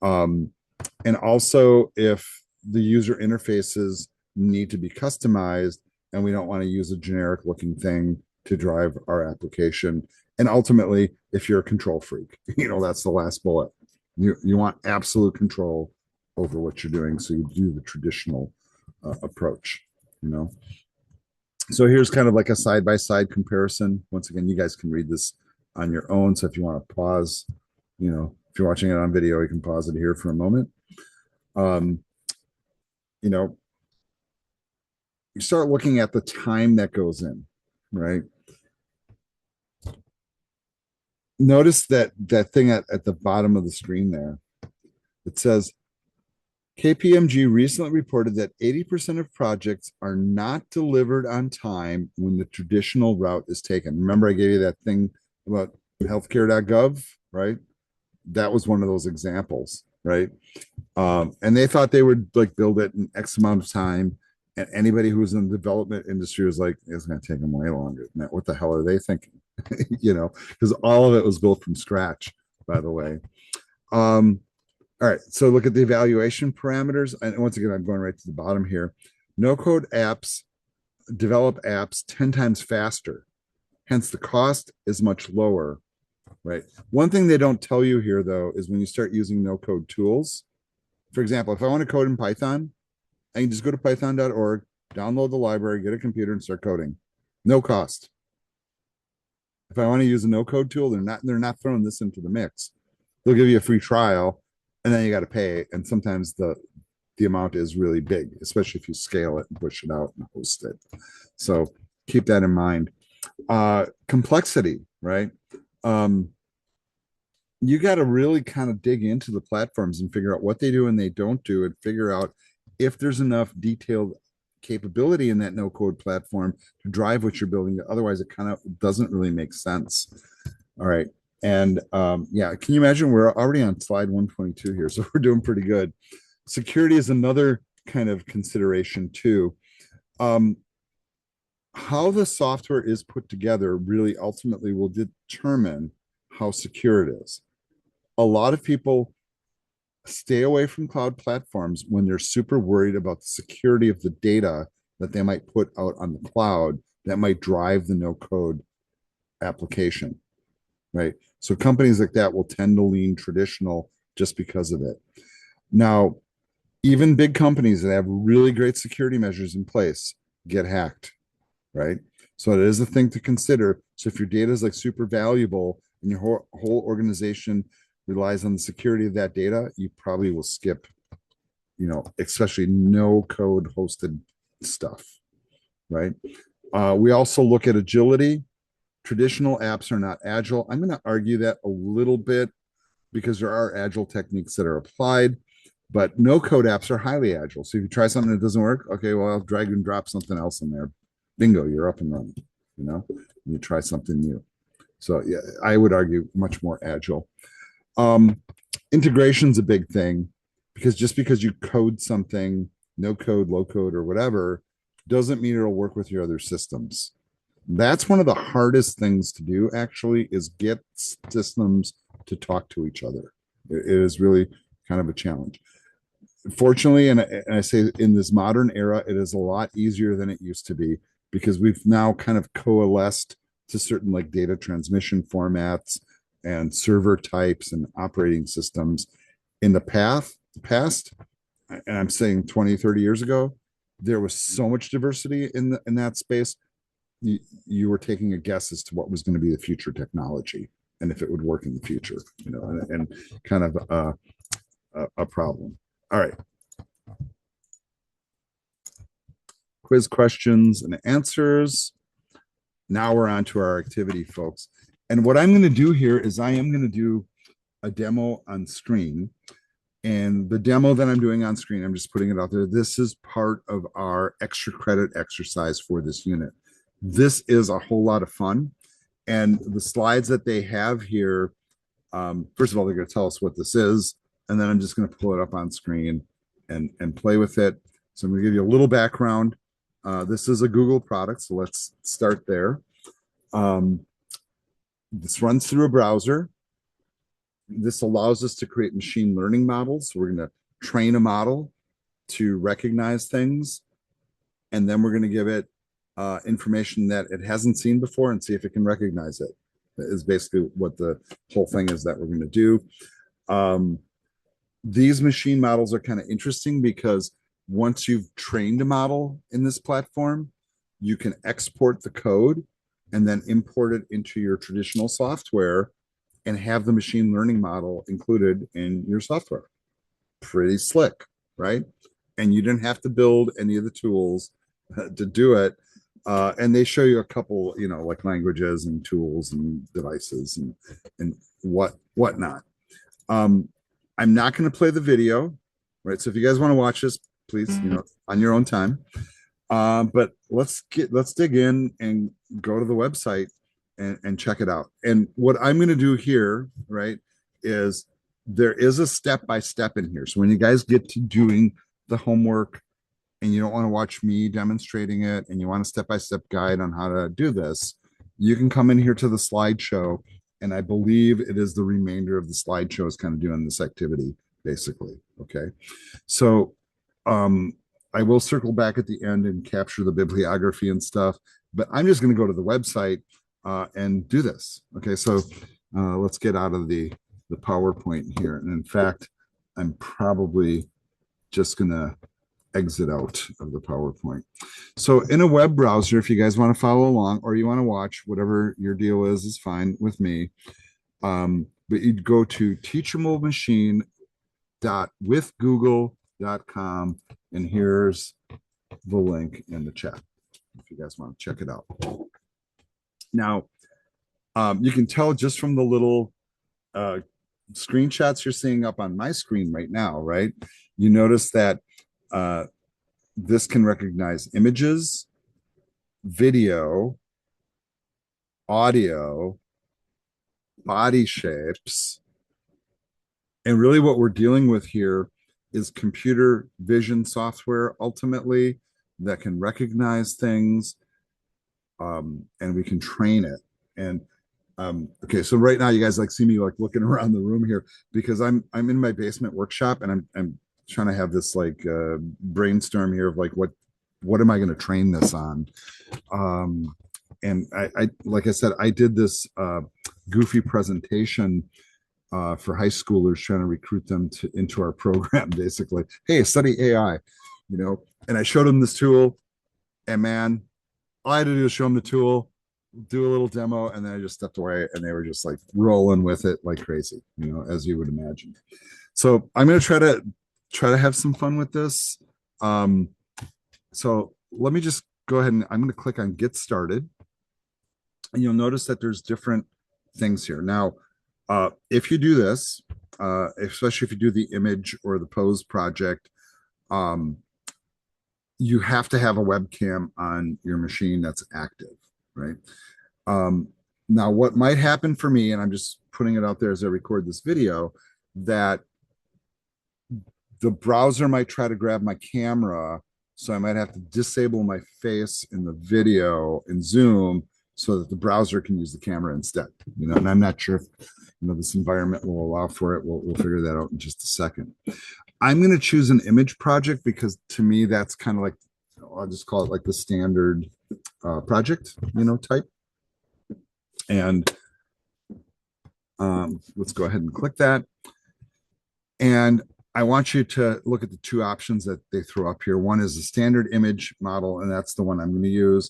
And also, if the user interfaces need to be customized and we don't want to use a generic looking thing to drive our application. And ultimately, if you're a control freak, that's the last bullet. You want absolute control over what you're doing. So you do the traditional approach, So here's kind of like a side-by-side comparison. Once again, you guys can read this on your own. So if you want to pause, if you're watching it on video, you can pause it here for a moment. You start looking at the time that goes in, right? Notice that thing at the bottom of the screen there. It says, KPMG recently reported that 80% of projects are not delivered on time when the traditional route is taken. Remember I gave you that thing about healthcare.gov, right? That was one of those examples, right? And they thought they would like build it in X amount of time. And anybody who was in the development industry was like, it's going to take them way longer than that. What the hell are they thinking? Because all of it was built from scratch, by the way. All right, so look at the evaluation parameters. And once again, I'm going right to the bottom here. No-code apps develop apps 10 times faster. Hence, the cost is much lower, right? One thing they don't tell you here, though, is when you start using no-code tools. For example, if I want to code in Python, I can just go to python.org, download the library, get a computer, and start coding. No cost. If I want to use a no-code tool, they're not throwing this into the mix. They'll give you a free trial, and then you got to pay. And sometimes the amount is really big, especially if you scale it and push it out and host it. So keep that in mind. Complexity, right? You got to really kind of dig into the platforms and figure out what they do and they don't do, and figure out if there's enough detailed capability in that no code platform to drive what you're building. Otherwise, it kind of doesn't really make sense. All right. And can you imagine we're already on slide 122 here, so we're doing pretty good. security is another kind of consideration too. Um, how the software is put together really ultimately will determine how secure it is. A lot of people stay away from cloud platforms when they're super worried about the security of the data that they might put out on the cloud that might drive the no code application, right? So companies like that will tend to lean traditional just because of it. Now, even big companies that have really great security measures in place get hacked, right? So it is a thing to consider. So if your data is like super valuable and your whole organization relies on the security of that data, you probably will skip, especially no code hosted stuff, right? We also look at agility. Traditional apps are not agile. I'm going to argue that a little bit because there are agile techniques that are applied, but no code apps are highly agile. So if you try something that doesn't work, okay, well, I'll drag and drop something else in there. Bingo, you're up and running. You try something new. So yeah, I would argue much more agile. Um, Integration's a big thing because just because you code something, no code, low code, or whatever, doesn't mean it'll work with your other systems. That's one of the hardest things to do, actually, is get systems to talk to each other. It is really kind of a challenge. Fortunately, and I say in this modern era, it is a lot easier than it used to be because we've now kind of coalesced to certain like data transmission formats and server types and operating systems. In the past, and I'm saying 20, 30 years ago, there was so much diversity in that space. You were taking a guess as to what was going to be the future technology and if it would work in the future, and kind of a problem. All right. Quiz questions and answers. Now we're on to our activity, folks. And what I'm going to do here is I am going to do a demo on screen. And the demo that I'm doing on screen, I'm just putting it out there. This is part of our extra credit exercise for this unit. This is a whole lot of fun. And the slides that they have here, first of all, they're going to tell us what this is. And then I'm just going to pull it up on screen and play with it. So I'm going to give you a little background. This is a Google product, so let's start there. This runs through a browser. This allows us to create machine learning models. So we're going to train a model to recognize things, and then we're going to give it information that it hasn't seen before and see if it can recognize it. That is basically what the whole thing is that we're going to do. These machine models are kind of interesting because once you've trained a model in this platform, you can export the code and then import it into your traditional software and have the machine learning model included in your software. Pretty slick, right? And you didn't have to build any of the tools to do it. And they show you a couple, like languages and tools and devices and whatnot. I'm not going to play the video, right? So if you guys want to watch this, please, on your own time. But let's dig in and go to the website and check it out. And what I'm going to do here, right, is there is a step-by-step in here. So when you guys get to doing the homework and you don't want to watch me demonstrating it and you want a step-by-step guide on how to do this, you can come in here to the slideshow. And I believe it is the remainder of the slideshow is kind of doing this activity, basically. Okay. So I will circle back at the end and capture the bibliography and stuff, but I'm just going to go to the website and do this. Okay, so let's get out of the PowerPoint here. And in fact, I'm probably just going to exit out of the PowerPoint. So in a web browser, if you guys want to follow along or you want to watch, whatever your deal is fine with me. But you'd go to teachablemachine.withgoogle.com, and here's the link in the chat if you guys want to check it out. Now, you can tell just from the little screenshots you're seeing up on my screen right now, right? You notice that this can recognize images, video, audio, body shapes. And really what we're dealing with here is computer vision software ultimately that can recognize things, and we can train it. And okay, so right now you guys like see me like looking around the room here because I'm in my basement workshop and I'm trying to have this like brainstorm here of like what am I going to train this on? And I like I said, I did this goofy presentation for high schoolers, trying to recruit them into our program. Basically, hey, study AI, and I showed them this tool, and man, all I had to do was show them the tool, do a little demo, and then I just stepped away, and they were just like rolling with it like crazy, as you would imagine. So I'm going to try to have some fun with this. So let me just go ahead and I'm going to click on Get Started, and you'll notice that there's different things here. Now, if you do this, especially if you do the image or the pose project, you have to have a webcam on your machine that's active, right? Now, what might happen for me, and I'm just putting it out there as I record this video, that the browser might try to grab my camera, so I might have to disable my face in the video in Zoom so that the browser can use the camera instead. And I'm not sure if this environment will allow for it. We'll figure that out in just a second. I'm going to choose an image project because to me that's kind of like, I'll just call it like the standard project, type. And let's go ahead and click that. And I want you to look at the two options that they throw up here. One is a standard image model, and that's the one I'm going to use.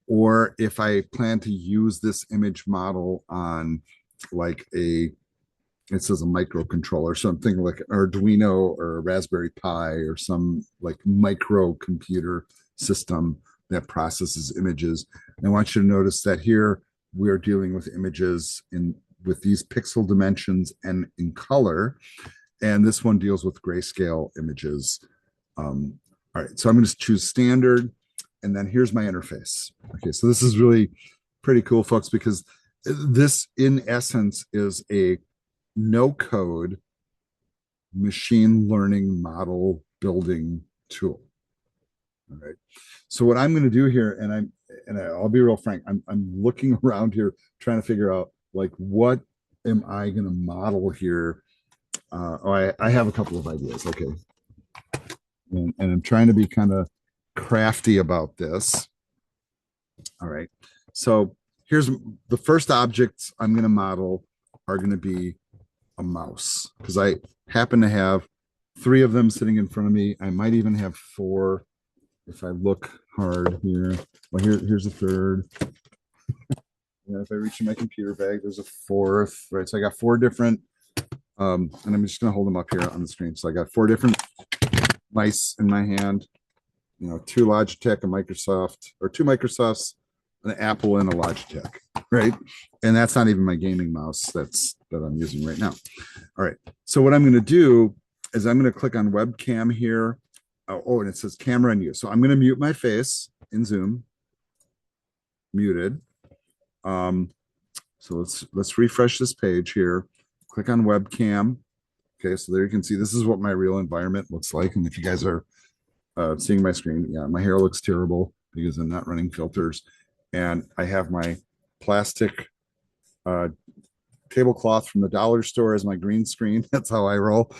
Or if I plan to use this image model on like it says a microcontroller, something like an Arduino or a Raspberry Pi or some like micro computer system that processes images. And I want you to notice that here we are dealing with images with these pixel dimensions and in color. And this one deals with grayscale images. All right, so I'm going to choose standard, and then here's my interface. Okay, so this is really pretty cool, folks, because this, in essence, is a no-code machine learning model building tool. All right. So what I'm going to do here, and I'll be real frank, I'm looking around here trying to figure out like what am I going to model here. I have a couple of ideas. Okay. And I'm trying to be kind of crafty about this. All right. So here's the first objects I'm going to model are going to be a mouse because I happen to have 3 of them sitting in front of me. I might even have 4 if I look hard here. Well, here's a third. And if I reach in my computer bag, there's a 4th, right? So I got 4 different, and I'm just going to hold them up here on the screen. So I got 4 different mice in my hand, 2 Logitech, a Microsoft, or 2 Microsofts, an Apple, and a Logitech, right? And that's not even my gaming mouse that I'm using right now. All right. So what I'm going to do is I'm going to click on webcam here. Oh, and it says camera and you. So I'm going to mute my face in Zoom. Muted. So let's refresh this page here. Click on webcam. Okay, so there you can see this is what my real environment looks like. And if you guys are seeing my screen, yeah, my hair looks terrible because I'm not running filters. And I have my plastic tablecloth from the dollar store as my green screen. That's how I roll.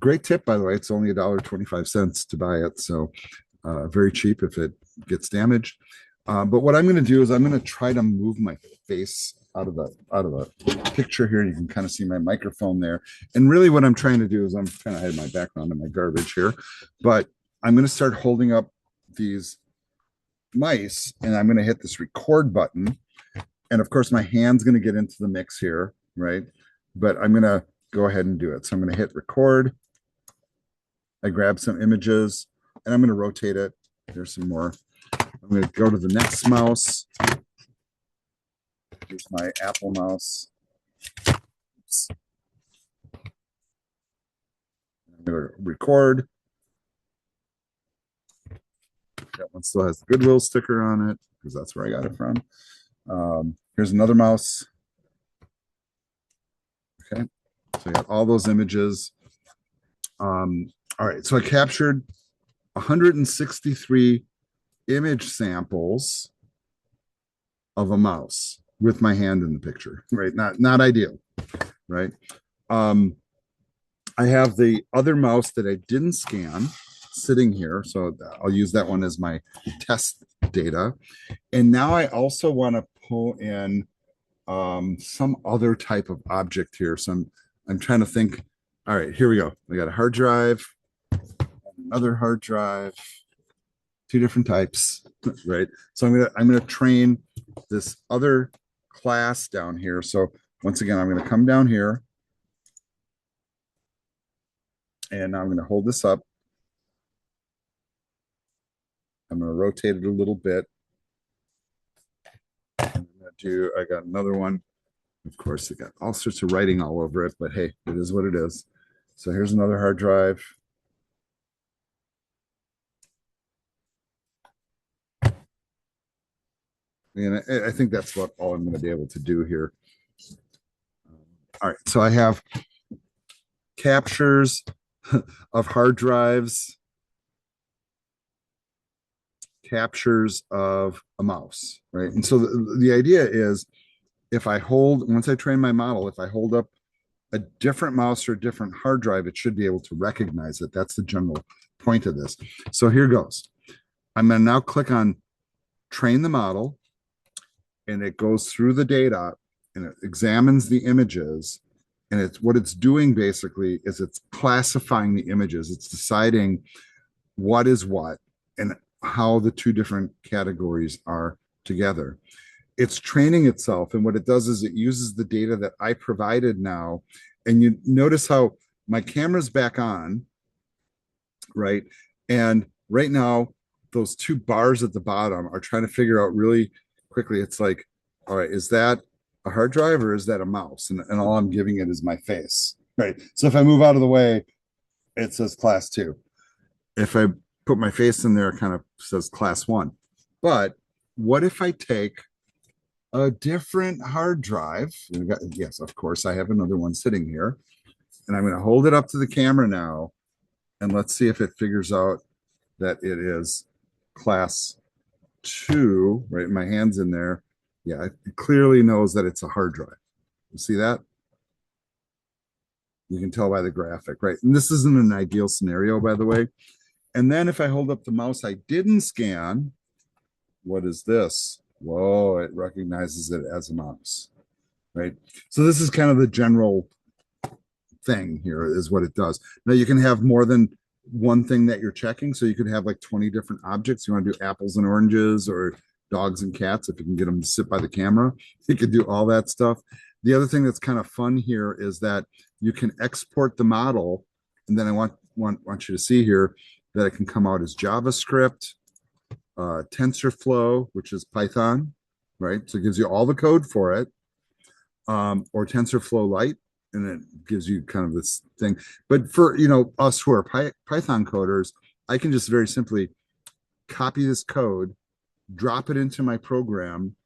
Great tip, by the way. It's only $1.25 to buy it. So very cheap if it gets damaged. But what I'm going to do is I'm going to try to move my face out of the picture here. You can kind of see my microphone there. And really what I'm trying to do is I'm trying to hide my background and my garbage here. But I'm going to start holding up these mice and I'm going to hit this record button. And of course, my hand's going to get into the mix here, right? But I'm going to go ahead and do it. So I'm going to hit record. I grab some images and I'm going to rotate it. There's some more. I'm going to go to the next mouse. Here's my Apple mouse. Oops. I'm going to record. That one still has the Goodwill sticker on it because that's where I got it from. Here's another mouse. Okay, so I got all those images. All right, so I captured 163 image samples of a mouse with my hand in the picture, right? Not ideal, right? Um, I have the other mouse that I didn't scan sitting here, so I'll use that one as my test data. And now I also want to pull in some other type of object here. So I'm trying to think. All right, here we go. I got a hard drive, another hard drive, two different types, right? So I'm gonna train this other class down here. So once again, I'm gonna come down here and I'm gonna hold this up. I'm gonna rotate it a little bit. I got another one. Of course, it got all sorts of writing all over it, but hey, it is what it is. So here's another hard drive. And I think that's what all I'm going to be able to do here. All right, so I have captures of hard drives, captures of a mouse, right? And so the idea is once I train my model, if I hold up a different mouse or a different hard drive, it should be able to recognize it. That's the general point of this. So here goes. I'm going to now click on train the model, and it goes through the data and it examines the images. And what it's doing basically is it's classifying the images. It's deciding what is what and how the two different categories are together. It's training itself. And what it does is it uses the data that I provided now. And you notice how my camera's back on, right? And right now, those two bars at the bottom are trying to figure out really quickly. It's like, all right, is that a hard drive or is that a mouse? And all I'm giving it is my face, right? So if I move out of the way, it says class two. If I put my face in there, it kind of says class one. But what if I take a different hard drive? Yes, of course, I have another one sitting here. And I'm going to hold it up to the camera now. And let's see if it figures out that it is class two, right? My hand's in there. Yeah, it clearly knows that it's a hard drive. You see that? You can tell by the graphic, right? And this isn't an ideal scenario, by the way. And then if I hold up the mouse I didn't scan, what is this? Whoa, it recognizes it as a mouse, right? So this is kind of the general thing here is what it does. Now you can have more than one thing that you're checking. So you could have like 20 different objects. You want to do apples and oranges or dogs and cats. If you can get them to sit by the camera, you could do all that stuff. The other thing that's kind of fun here is that you can export the model. And then I want you to see here that it can come out as JavaScript, TensorFlow, which is Python, right? So it gives you all the code for it, or TensorFlow Lite, and it gives you kind of this thing. But for us who are Python coders, I can just very simply copy this code, drop it into my program,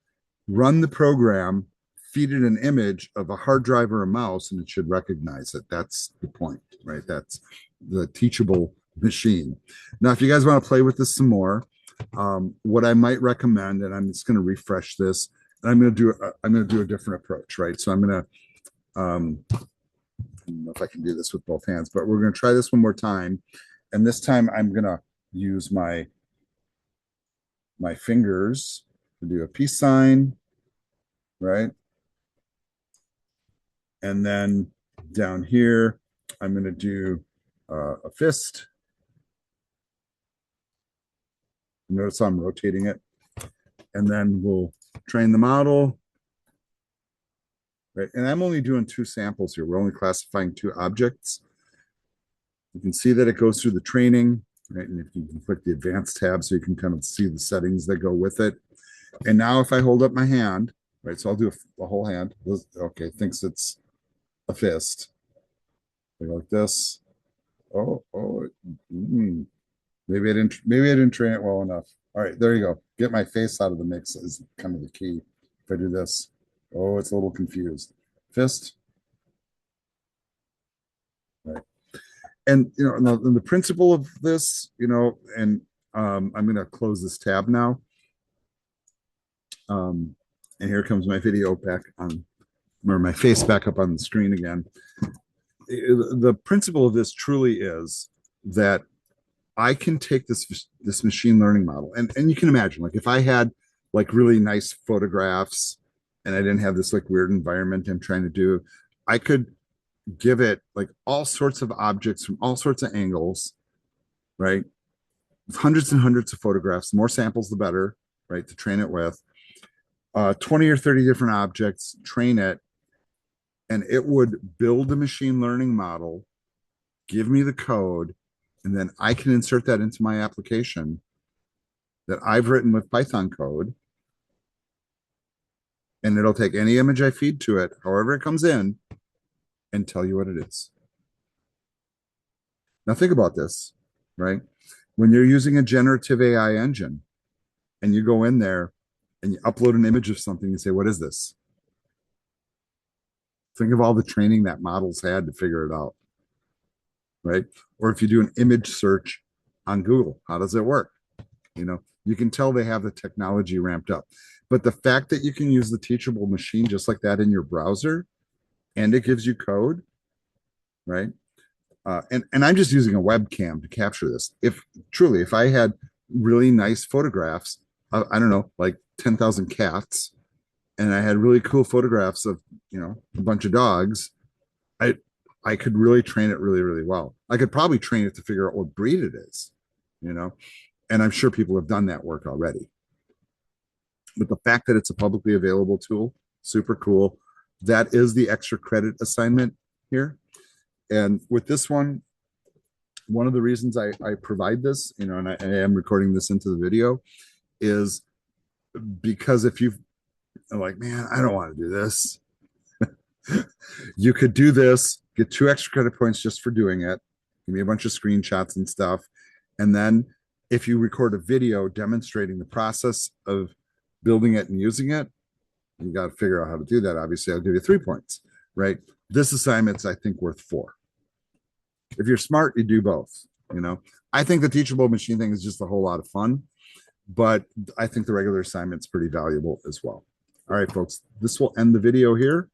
run the program, feed it an image of a hard drive or a mouse, and it should recognize it. That's the point, right? That's the teachable machine. Now, if you guys want to play with this some more, what I might recommend, and I'm just going to refresh this, and I'm going to do a different approach, right? So I'm going to I don't know if I can do this with both hands, but we're going to try this one more time. And this time I'm going to use my fingers to do a peace sign, right? And then down here, I'm going to do a fist. Notice I'm rotating it. And then we'll train the model. Right? And I'm only doing 2 samples here. We're only classifying 2 objects. You can see that it goes through the training, right? And if you can click the advanced tab so you can kind of see the settings that go with it. And now if I hold up my hand, right? So I'll do a whole hand. Okay, thinks it's a fist. I go like this. Maybe I didn't train it well enough. All right, there you go. Get my face out of the mix is kind of the key. If I do this, oh, it's a little confused. Fist. Right. And the principle of this, and I'm going to close this tab now. And here comes my video back on, or my face back up on the screen again. The principle of this truly is that I can take this machine learning model, and you can imagine, like, if I had like really nice photographs and I didn't have this like weird environment I'm trying to do, I could give it like all sorts of objects from all sorts of angles, right? With hundreds and hundreds of photographs, the more samples, the better, right? To train it with 20 or 30 different objects, train it, and it would build a machine learning model, give me the code, and then I can insert that into my application that I've written with Python code. And it'll take any image I feed to it, however it comes in, and tell you what it is. Now think about this, right? When you're using a generative AI engine and you go in there and you upload an image of something and say, what is this? Think of all the training that models had to figure it out, right? Or if you do an image search on Google, how does it work? You can tell they have the technology ramped up. But the fact that you can use the teachable machine just like that in your browser, and it gives you code, right? And I'm just using a webcam to capture this. If I had really nice photographs, I don't know, like 10,000 cats, and I had really cool photographs of, a bunch of dogs, I could really train it really, really well. I could probably train it to figure out what breed it is, and I'm sure people have done that work already. But the fact that it's a publicly available tool, super cool. That is the extra credit assignment here. And with this one of the reasons I provide this, and I am recording this into the video, is because if you are like, man, I don't want to do this, you could do this, get 2 extra credit points just for doing it, give me a bunch of screenshots and stuff. And then if you record a video demonstrating the process of building it and using it, you got to figure out how to do that. Obviously, I'll give you 3 points, right? This assignment's, I think, worth 4. If you're smart, you do both. I think the teachable machine thing is just a whole lot of fun, but I think the regular assignment's pretty valuable as well. All right, folks, this will end the video here.